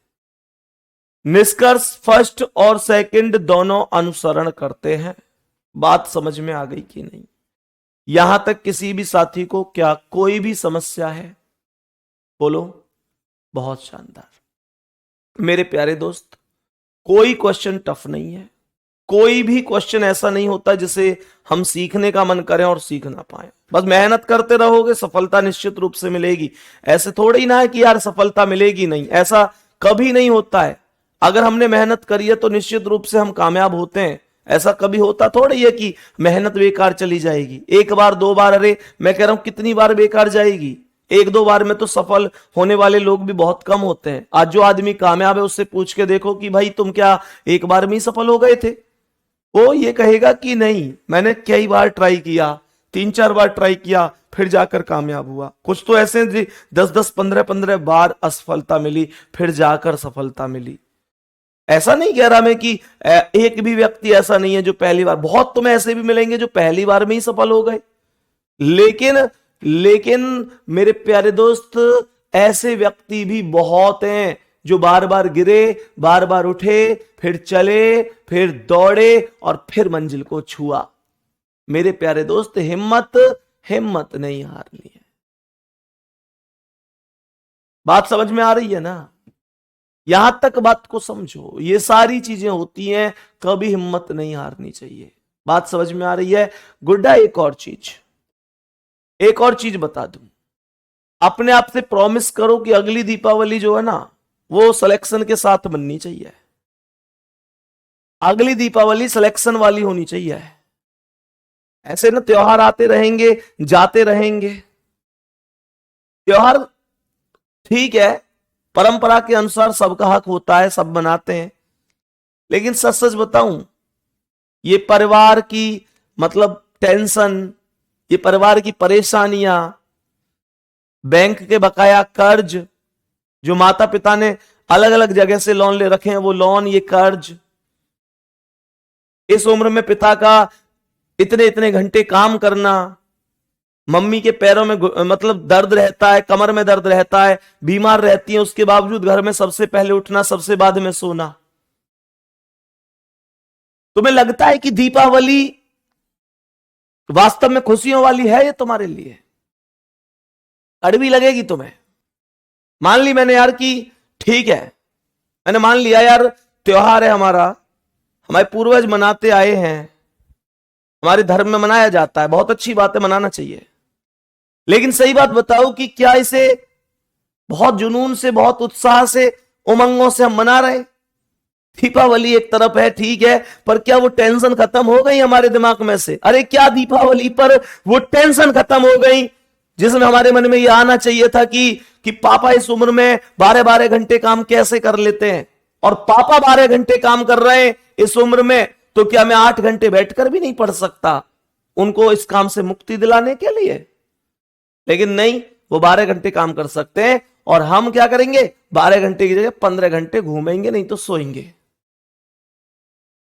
निष्कर्ष फर्स्ट और सेकंड दोनों अनुसरण करते हैं। बात समझ में आ गई कि नहीं? यहां तक किसी भी साथी को क्या कोई भी समस्या है? बोलो। बहुत शानदार मेरे प्यारे दोस्त, कोई क्वेश्चन टफ नहीं है, कोई भी क्वेश्चन ऐसा नहीं होता जिसे हम सीखने का मन करें और सीख ना पाए। बस मेहनत करते रहोगे, सफलता निश्चित रूप से मिलेगी। ऐसे थोड़ी ही ना है कि यार सफलता मिलेगी नहीं, ऐसा कभी नहीं होता है। अगर हमने मेहनत करी है तो निश्चित रूप से हम कामयाब होते हैं। ऐसा कभी होता थोड़ी है कि मेहनत बेकार चली जाएगी। एक बार दो बार, अरे मैं कह रहा हूं कितनी बार बेकार जाएगी? एक दो बार में तो सफल होने वाले लोग भी बहुत कम होते हैं। आज जो आदमी कामयाब है उससे पूछ के देखो कि भाई तुम क्या एक बार में ही सफल हो गए थे? वो ये कहेगा कि नहीं, मैंने कई बार ट्राई किया, 3-4 बार ट्राई किया, फिर जाकर कामयाब हुआ। कुछ तो ऐसे 10-10, 15-15 बार असफलता मिली, फिर जाकर सफलता मिली। ऐसा नहीं कह रहा मैं कि एक भी व्यक्ति ऐसा नहीं है जो पहली बार, बहुत तुम्हें ऐसे भी मिलेंगे जो पहली बार में ही सफल हो गए। लेकिन मेरे प्यारे दोस्त, ऐसे व्यक्ति भी बहुत हैं जो बार बार गिरे, बार बार उठे, फिर चले, फिर दौड़े और फिर मंजिल को छुआ। मेरे प्यारे दोस्त, हिम्मत हिम्मत नहीं हारनी है। बात समझ में आ रही है ना? यहां तक बात को समझो, ये सारी चीजें होती हैं, कभी हिम्मत नहीं हारनी चाहिए। बात समझ में आ रही है? गुड्डा, एक और चीज बता दूं, अपने आप से प्रॉमिस करो कि अगली दीपावली जो है ना, वो सिलेक्शन के साथ बननी चाहिए। अगली दीपावली सिलेक्शन वाली होनी चाहिए। ऐसे ना त्योहार आते रहेंगे, जाते रहेंगे। त्योहार ठीक है, परंपरा के अनुसार सबका हक होता है, सब मनाते हैं, लेकिन सच सच बताऊं, ये परिवार की मतलब टेंशन, ये परिवार की परेशानियां, बैंक के बकाया कर्ज, जो माता पिता ने अलग अलग जगह से लोन ले रखे हैं, वो लोन, ये कर्ज, इस उम्र में पिता का इतने इतने घंटे काम करना, मम्मी के पैरों में मतलब दर्द रहता है, कमर में दर्द रहता है, बीमार रहती है, उसके बावजूद घर में सबसे पहले उठना, सबसे बाद में सोना। तुम्हें लगता है कि दीपावली वास्तव में खुशियों वाली है ये तुम्हारे लिए? कड़वी लगेगी तुम्हें। मान ली मैंने यार कि ठीक है, मैंने मान लिया यार त्योहार है हमारा, हमारे पूर्वज मनाते आए हैं, हमारे धर्म में मनाया जाता है, बहुत अच्छी बात है, मनाना चाहिए, लेकिन सही बात बताओ कि क्या इसे बहुत जुनून से, बहुत उत्साह से, उमंगों से हम मना रहे? दीपावली एक तरफ है, ठीक है, पर क्या वो टेंशन खत्म हो गई हमारे दिमाग में से? अरे क्या दीपावली पर वो टेंशन खत्म हो गई जिसमें हमारे मन में ये आना चाहिए था कि पापा इस उम्र में 12-12 घंटे काम कैसे कर लेते हैं, और पापा 12 घंटे काम कर रहे हैं इस उम्र में, तो क्या मैं 8 घंटे बैठकर भी नहीं पढ़ सकता उनको इस काम से मुक्ति दिलाने के लिए? लेकिन नहीं, वो 12 घंटे काम कर सकते हैं, और हम क्या करेंगे? 12 घंटे की जगह 15 घंटे घूमेंगे, नहीं तो सोएंगे।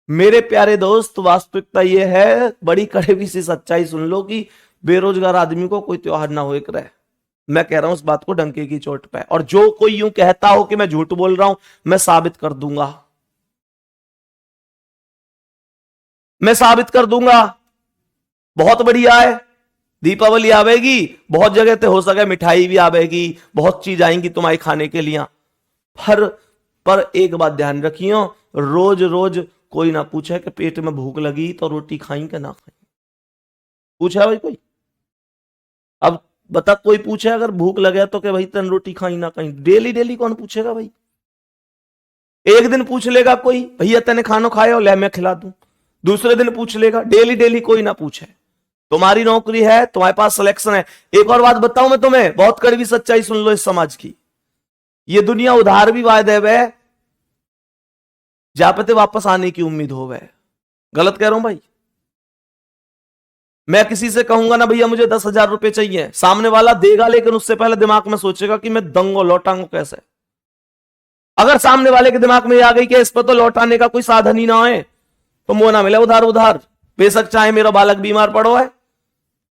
मेरे प्यारे दोस्त, वास्तविकता यह है, बड़ी कड़वी सी सच्चाई सुन लो, कि बेरोजगार आदमी को कोई त्योहार ना हो रहे। मैं कह रहा हूं इस बात को डंके की चोट पे, और जो कोई यूं कहता हो कि मैं झूठ बोल रहा हूं, मैं साबित कर दूंगा, मैं साबित कर दूंगा। बहुत बढ़िया है, दीपावली आवेगी, बहुत जगह पे हो सके मिठाई भी आवेगी, बहुत चीज आएंगी तुम्हारे खाने के लिए, पर एक बात ध्यान रखियो, रोज रोज कोई ना पूछे कि पेट में भूख लगी तो रोटी खाई कि ना खाई। पूछा भाई कोई? अब बता, कोई पूछे अगर भूख लगे तो कि भाई तन रोटी खाई ना खाई? डेली डेली कौन पूछेगा भाई? एक दिन पूछ लेगा कोई, भैया तेने खाना खाया हो, ले मैं खिला दूं। दूसरे दिन पूछ लेगा, डेली डेली कोई ना पूछे। तुम्हारी नौकरी है, तुम्हारे पास सिलेक्शन है। एक और बात बताऊं मैं तुम्हें, बहुत कड़वी सच्चाई सुन लो इस समाज की, ये दुनिया उधार भी वायदे वे, जापते वापस आने की उम्मीद हो वे। गलत कह रहा हूं भाई? मैं किसी से कहूंगा ना भैया मुझे 10,000 रुपए चाहिए, सामने वाला देगा, लेकिन उससे पहले दिमाग में सोचेगा कि मैं दंगो लौटाऊं कैसे। अगर सामने वाले के दिमाग में आ गई कि इस पर तो लौटाने का कोई साधन ही ना है, तो मुंह ना मिले उधार उधार। बेशक चाहे मेरा बालक बीमार पड़ो है,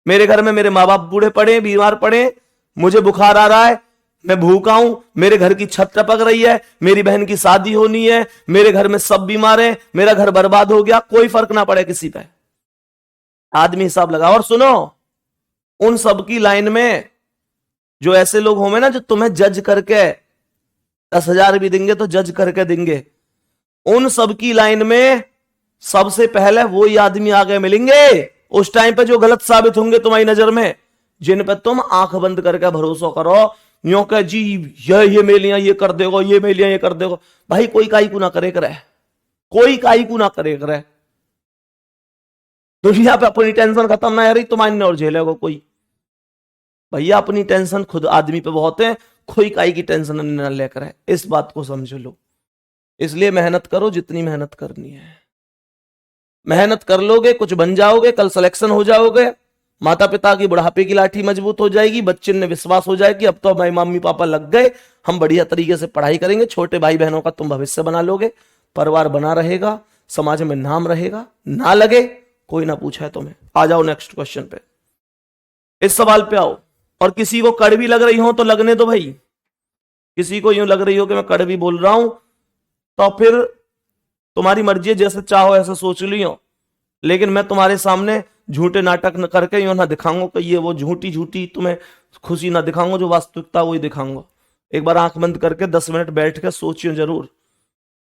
मेरे घर में मेरे माँ बाप बूढ़े पड़े, बीमार पड़े, मुझे बुखार आ रहा है, मैं भूखा हूं, मेरे घर की छत टपक रही है, मेरी बहन की शादी होनी है, मेरे घर में सब बीमार हैं, मेरा घर बर्बाद हो गया, कोई फर्क ना पड़े किसी पे, आदमी हिसाब लगा। और सुनो, उन सब की लाइन में जो ऐसे लोग होंगे ना, जो तुम्हें जज करके 10,000 भी देंगे तो जज करके देंगे, उन सब की लाइन में सबसे पहले वही आदमी आगे मिलेंगे उस टाइम पे जो गलत साबित होंगे तुम्हारी नजर में, जिन पे तुम आंख बंद करके भरोसा करो, यूं कह जी ये मेलियां ये कर देगा, ये मेलियां ये कर देगा। भाई कोई काई को ना करे करे, कोई काई को ना करे करे। दुनिया पे अपनी टेंशन खत्म ना यार तुम्हारी और झेलेगा कोई? भैया अपनी टेंशन खुद आदमी पे बहुत है, कोई काई की टेंशन न लेकर है, इस बात को समझ लो। इसलिए मेहनत करो जितनी मेहनत करनी है, मेहनत कर लोगे कुछ बन जाओगे, कल सिलेक्शन हो जाओगे, माता पिता की बुढ़ापे की लाठी मजबूत हो जाएगी, बच्चे ने विश्वास हो जाएगी अब तो हमारे मम्मी पापा लग गए, हम बढ़िया तरीके से पढ़ाई करेंगे, छोटे भाई बहनों का तुम भविष्य बना लोगे, परिवार बना रहेगा, समाज में नाम रहेगा। ना लगे कोई ना पूछा है तुम्हें। आ जाओ नेक्स्ट क्वेश्चन पे, इस सवाल पे आओ। और किसी को कड़वी लग रही हो तो लगने दो भाई, किसी को यूं लग रही हो कि मैं कड़वी बोल रहा हूं तो फिर तुम्हारी मर्जी है, जैसे चाहो ऐसे सोच लियो, लेकिन मैं तुम्हारे सामने झूठे नाटक न करके यूं ना दिखाऊंगा कि ये वो झूठी झूठी तुम्हें खुशी ना दिखाऊंगा, जो वास्तविकता वही दिखाऊंगा। एक बार आंख बंद करके 10 मिनट बैठ के सोचियो जरूर,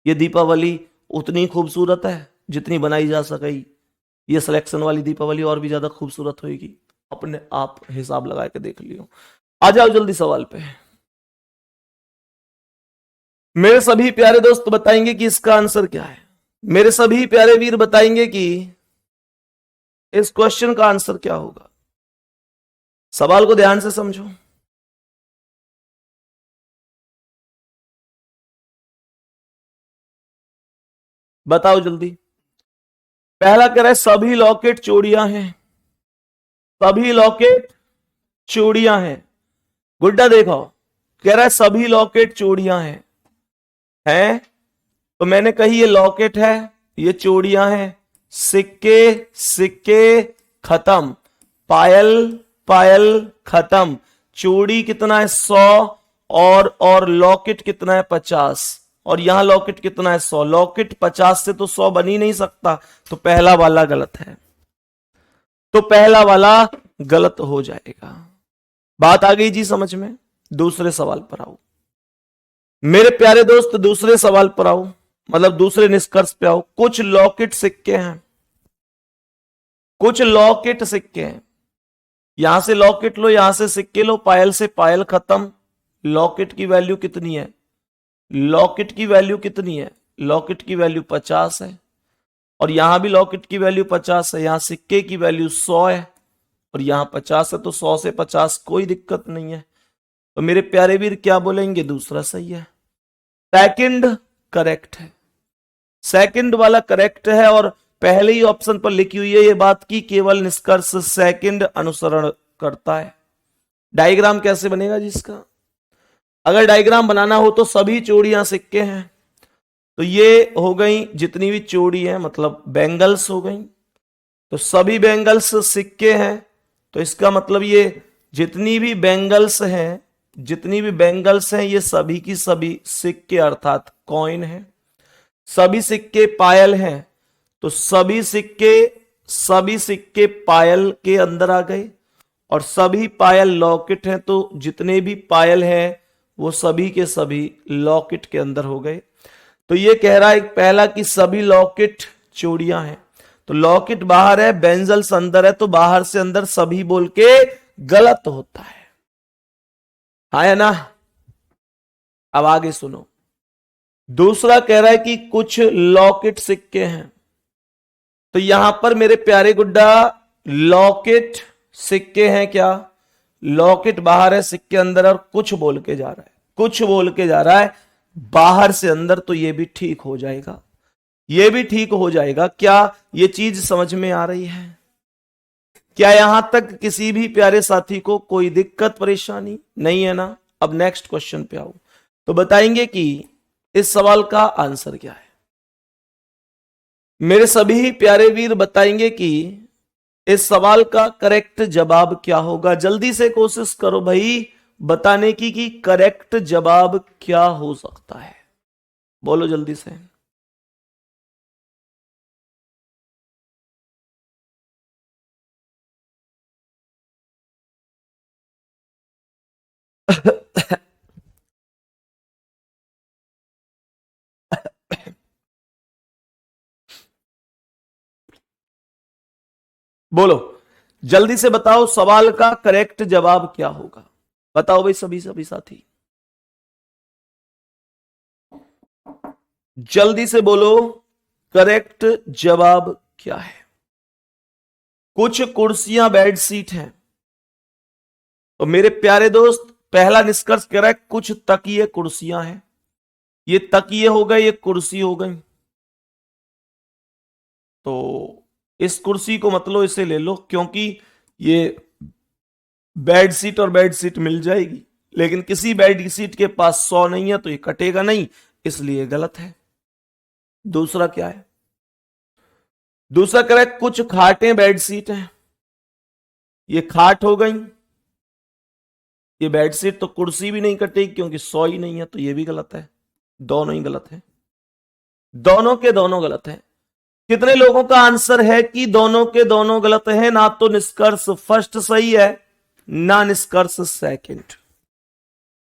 ये दीपावली उतनी खूबसूरत है जितनी बनाई जा सकेगी, ये सिलेक्शन वाली दीपावली और भी ज्यादा खूबसूरत होगी। अपने आप हिसाब लगा के देख लियो। आ जाओ जल्दी सवाल पे। मेरे सभी प्यारे दोस्त बताएंगे कि इसका आंसर क्या है। मेरे सभी प्यारे वीर बताएंगे कि इस क्वेश्चन का आंसर क्या होगा। सवाल को ध्यान से समझो। बताओ जल्दी। पहला कह रहा है सभी लॉकेट चूड़ियां हैं। सभी लॉकेट चूड़ियां हैं। गुड्डा देखो, कह रहा है सभी लॉकेट चूड़ियां हैं। हैं तो मैंने कही ये लॉकेट है, ये चूड़ियां हैं। सिक्के सिक्के खत्म, पायल पायल खत्म। चूड़ी कितना है 100, और लॉकेट कितना है 50, और यहां लॉकेट कितना है 100। लॉकेट 50 से तो 100 बन ही नहीं सकता, तो पहला वाला गलत है। तो पहला वाला गलत हो जाएगा। बात आ गई जी समझ में। दूसरे सवाल पर आओ मेरे प्यारे दोस्त, दूसरे सवाल पर आओ, मतलब दूसरे निष्कर्ष पे आओ। कुछ लॉकेट सिक्के हैं, कुछ लॉकेट सिक्के हैं। यहां से लॉकेट लो, यहां से सिक्के लो, पायल से पायल खत्म। लॉकेट की वैल्यू कितनी है? लॉकेट की वैल्यू कितनी है? लॉकेट की वैल्यू 50 है, और यहां भी लॉकेट की वैल्यू 50 है। यहां सिक्के की वैल्यू 100 है, और यहां 50 है, तो 100 से 50 कोई दिक्कत नहीं है। तो मेरे प्यारे वीर क्या बोलेंगे? दूसरा सही है। सेकंड करेक्ट है, सेकंड वाला करेक्ट है। और पहले ही ऑप्शन पर लिखी हुई है ये बात की केवल निष्कर्ष सेकंड अनुसरण करता है। डायग्राम कैसे बनेगा जिसका? अगर डायग्राम बनाना हो तो सभी चूड़ियां सिक्के हैं, तो ये हो गई जितनी भी चूड़ी है, मतलब बैंगल्स हो गई। तो सभी बैंगल्स सिक्के हैं, तो इसका मतलब ये जितनी भी बैंगल्स हैं, जितनी भी बैंगल्स हैं, ये सभी की सभी सिक्के अर्थात कॉइन है। सभी सिक्के पायल हैं, तो सभी सिक्के पायल के अंदर आ गए। और सभी पायल लॉकेट हैं, तो जितने भी पायल हैं वो सभी के सभी लॉकेट के अंदर हो गए। तो ये कह रहा है पहला कि सभी लॉकेट चूड़ियां हैं, तो लॉकेट बाहर है, बेंजल्स अंदर है, तो बाहर से अंदर सभी बोल के गलत होता है। हाँ है ना? अब आगे सुनो। दूसरा कह रहा है कि कुछ लॉकेट सिक्के हैं, तो यहां पर मेरे प्यारे गुड्डा लॉकेट सिक्के हैं क्या? लॉकेट बाहर है, सिक्के अंदर है, और कुछ बोल के जा रहा है, कुछ बोल के जा रहा है बाहर से अंदर, तो ये भी ठीक हो जाएगा, ये भी ठीक हो जाएगा। क्या ये चीज समझ में आ रही है? क्या यहां तक किसी भी प्यारे साथी को कोई दिक्कत परेशानी नहीं है ना? अब नेक्स्ट क्वेश्चन पे आओ, तो बताएंगे कि इस सवाल का आंसर क्या है। मेरे सभी प्यारे वीर बताएंगे कि इस सवाल का करेक्ट जवाब क्या होगा। जल्दी से कोशिश करो भाई बताने की कि करेक्ट जवाब क्या हो सकता है। बोलो जल्दी से। बोलो जल्दी से बताओ सवाल का करेक्ट जवाब क्या होगा। बताओ भाई सभी सभी साथी, जल्दी से बोलो करेक्ट जवाब क्या है। कुछ कुर्सियां बेड सीट हैं, तो मेरे प्यारे दोस्त पहला निष्कर्ष कह रहा है कुछ तकिए कुर्सियां हैं। ये तकिए हो गए, ये कुर्सी हो गई। तो इस कुर्सी को मतलब इसे ले लो, क्योंकि ये बेड सीट और बेड सीट मिल जाएगी, लेकिन किसी बेड सीट के पास 100 नहीं है, तो ये कटेगा नहीं, इसलिए गलत है। दूसरा क्या है? दूसरा कह रहा है कुछ खाटें बेड सीट हैं। ये खाट हो गई, ये बेड सीट, तो कुर्सी भी नहीं कटेगी क्योंकि 100 ही नहीं है, तो ये भी गलत है। दोनों ही गलत है, दोनों के दोनों गलत है। कितने लोगों का आंसर है कि दोनों के दोनों गलत हैं? ना तो निष्कर्ष फर्स्ट सही है ना निष्कर्ष सेकंड।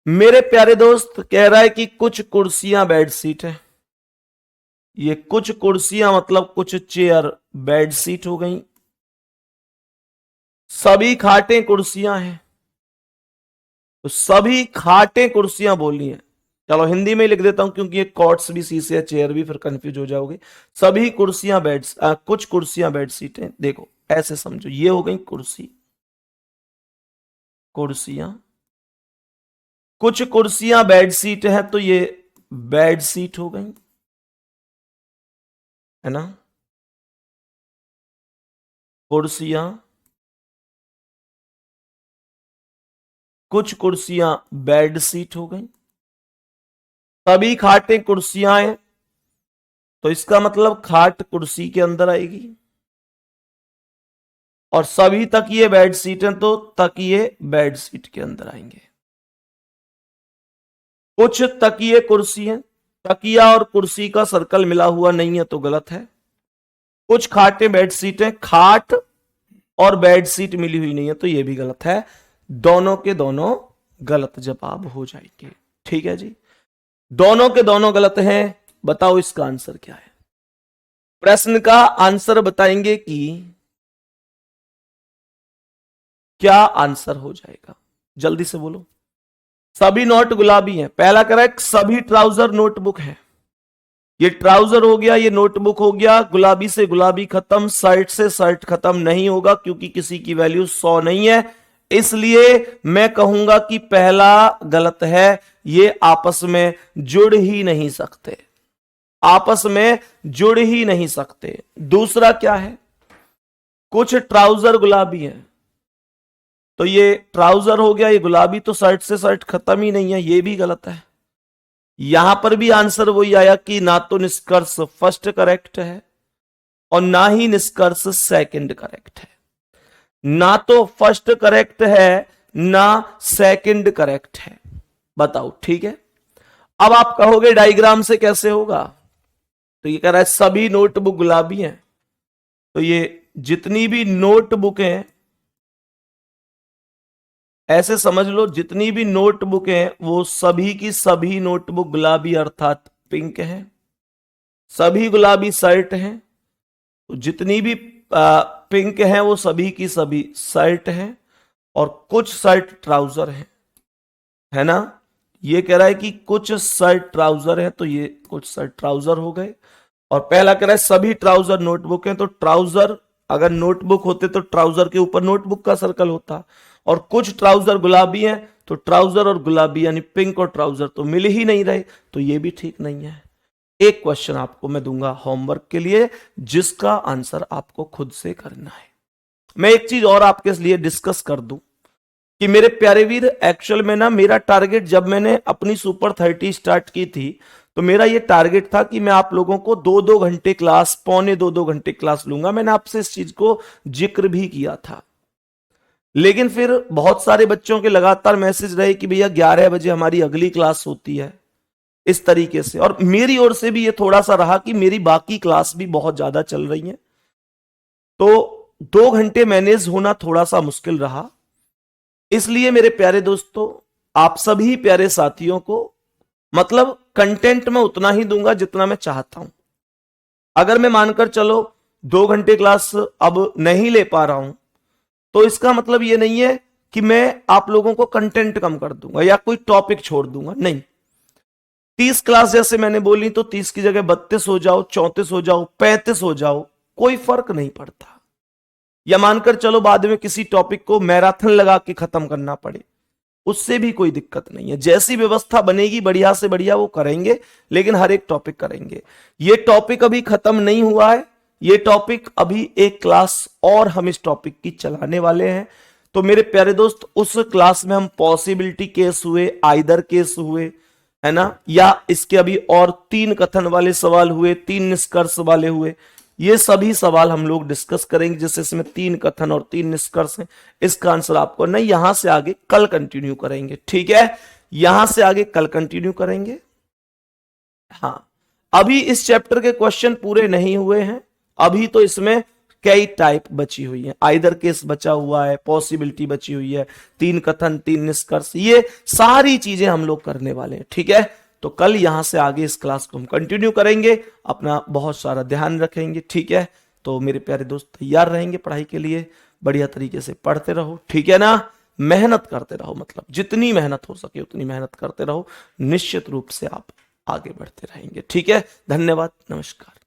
मेरे प्यारे दोस्त कह रहा है कि कुछ कुर्सियां बेड सीट है। ये कुछ कुर्सियां मतलब कुछ चेयर बेड सीट हो गई। सभी खाटें कुर्सियां हैं, तो सभी खाटें कुर्सियां बोली हैं। चलो हिंदी में लिख देता हूं क्योंकि ये कॉट्स भी सी से चेयर भी, फिर कंफ्यूज हो जाओगे। सभी कुर्सियां बेड, कुछ कुर्सियां बेड सीट हैं। देखो ऐसे समझो, ये हो गई कुर्सी, कुर्सियां, कुछ कुर्सियां बेड सीट है तो ये बेड सीट हो गई, है ना। कुर्सियां, कुछ कुर्सियां बेड सीट हो गई। सभी खाटें कुर्सियां हैं तो इसका मतलब खाट कुर्सी के अंदर आएगी। और सभी तकिए बेड सीट हैं तो तकिए बेड सीट के अंदर आएंगे। कुछ तकिए कुर्सी हैं, तकिया और कुर्सी का सर्कल मिला हुआ नहीं है तो गलत है। कुछ खाटें बेड सीट हैं, खाट और बेड सीट मिली हुई नहीं है तो यह भी गलत है। दोनों के दोनों गलत जवाब हो जाएंगे। ठीक है जी, दोनों के दोनों गलत हैं। बताओ इसका आंसर क्या है? प्रश्न का आंसर बताएंगे कि क्या आंसर हो जाएगा, जल्दी से बोलो। सभी नोट गुलाबी हैं, पहला करेक्ट। सभी ट्राउजर नोटबुक है, ये ट्राउजर हो गया, ये नोटबुक हो गया। गुलाबी से गुलाबी खत्म, शर्ट से शर्ट खत्म नहीं होगा क्योंकि किसी की वैल्यू 100 नहीं है, इसलिए मैं कहूंगा कि पहला गलत है। ये आपस में जुड़ ही नहीं सकते, आपस में जुड़ ही नहीं सकते। दूसरा क्या है? कुछ ट्राउजर गुलाबी हैं, तो ये ट्राउजर हो गया, ये गुलाबी, तो शर्ट से शर्ट खत्म ही नहीं है, ये भी गलत है। यहां पर भी आंसर वही आया कि ना तो निष्कर्ष फर्स्ट करेक्ट है और ना ही निष्कर्ष सेकंड करेक्ट है। ना तो फर्स्ट करेक्ट है ना सेकंड करेक्ट है। बताओ ठीक है। अब आप कहोगे डायग्राम से कैसे होगा, तो ये कह रहा है सभी नोटबुक गुलाबी हैं, तो ये जितनी भी नोटबुक हैं, ऐसे समझ लो जितनी भी नोटबुक हैं वो सभी की सभी नोटबुक गुलाबी अर्थात पिंक है। सभी गुलाबी शर्ट हैं, तो जितनी भी पिंक हैं वो सभी की सभी शर्ट हैं। और कुछ शर्ट ट्राउजर हैं, है ना। ये कह रहा है कि कुछ शर्ट ट्राउजर है तो ये कुछ शर्ट ट्राउजर हो गए। और पहला कह रहा है सभी ट्राउजर नोटबुक हैं, तो ट्राउजर अगर नोटबुक होते तो ट्राउजर के ऊपर नोटबुक का सर्कल होता। और कुछ ट्राउजर गुलाबी हैं, तो ट्राउजर और गुलाबी यानी पिंक और ट्राउजर तो मिल ही नहीं रहे, तो ये भी ठीक नहीं है। एक क्वेश्चन आपको मैं दूंगा होमवर्क के लिए, जिसका आंसर आपको खुद से करना है। मैं एक चीज और आपके लिए डिस्कस कर दूं कि मेरे प्यारे वीर, एक्चुअल में ना मेरा टारगेट जब मैंने अपनी सुपर 30 स्टार्ट की थी तो मेरा ये टारगेट था कि मैं आप लोगों को 2-2 घंटे क्लास, पौने 2-2 घंटे क्लास लूंगा। मैंने आपसे इस चीज को जिक्र भी किया था, लेकिन फिर बहुत सारे बच्चों के लगातार मैसेज रहे कि भैया 11 बजे हमारी अगली क्लास होती है, इस तरीके से। और मेरी ओर से भी ये थोड़ा सा रहा कि मेरी बाकी क्लास भी बहुत ज्यादा चल रही है, तो 2 घंटे मैनेज होना थोड़ा सा मुश्किल रहा। इसलिए मेरे प्यारे दोस्तों, आप सभी प्यारे साथियों को मतलब कंटेंट में उतना ही दूंगा जितना मैं चाहता हूं। अगर मैं मानकर चलो 2 घंटे क्लास अब नहीं ले पा रहा हूं, तो इसका मतलब यह नहीं है कि मैं आप लोगों को कंटेंट कम कर दूंगा या कोई टॉपिक छोड़ दूंगा, नहीं। 30 क्लास जैसे मैंने बोली तो 30 की जगह 32 हो जाओ, 34 हो जाओ, 35 हो जाओ, कोई फर्क नहीं पड़ता। या मानकर चलो बाद में किसी टॉपिक को मैराथन लगा के खत्म करना पड़े, उससे भी कोई दिक्कत नहीं है। जैसी व्यवस्था बनेगी बढ़िया से बढ़िया वो करेंगे, लेकिन हर एक टॉपिक करेंगे। ये टॉपिक अभी खत्म नहीं हुआ है, ये टॉपिक अभी एक क्लास और हम इस टॉपिक की चलाने वाले हैं। तो मेरे प्यारे दोस्त, उस क्लास में हम पॉसिबिलिटी केस हुए, आइदर केस हुए, है ना, या इसके अभी और 3 कथन वाले सवाल हुए, 3 निष्कर्ष वाले हुए, ये सभी सवाल हम लोग डिस्कस करेंगे। जैसे इसमें 3 कथन और 3 निष्कर्ष हैं, इसका आंसर आपको नहीं, यहां से आगे कल कंटिन्यू करेंगे, ठीक है। यहां से आगे कल कंटिन्यू करेंगे। हाँ, अभी इस चैप्टर के क्वेश्चन पूरे नहीं हुए हैं, अभी तो इसमें कई टाइप बची हुई है, आइदर केस बचा हुआ है, पॉसिबिलिटी बची हुई है, 3 कथन 3 निष्कर्ष, ये सारी चीजें हम लोग करने वाले हैं। ठीक है, तो कल यहां से आगे इस क्लास को हम कंटिन्यू करेंगे, अपना बहुत सारा ध्यान रखेंगे। ठीक है, तो मेरे प्यारे दोस्त तैयार रहेंगे पढ़ाई के लिए, बढ़िया तरीके से पढ़ते रहो। ठीक है ना, मेहनत करते रहो, मतलब जितनी मेहनत हो सके उतनी मेहनत करते रहो, निश्चित रूप से आप आगे बढ़ते रहेंगे। ठीक है, धन्यवाद, नमस्कार।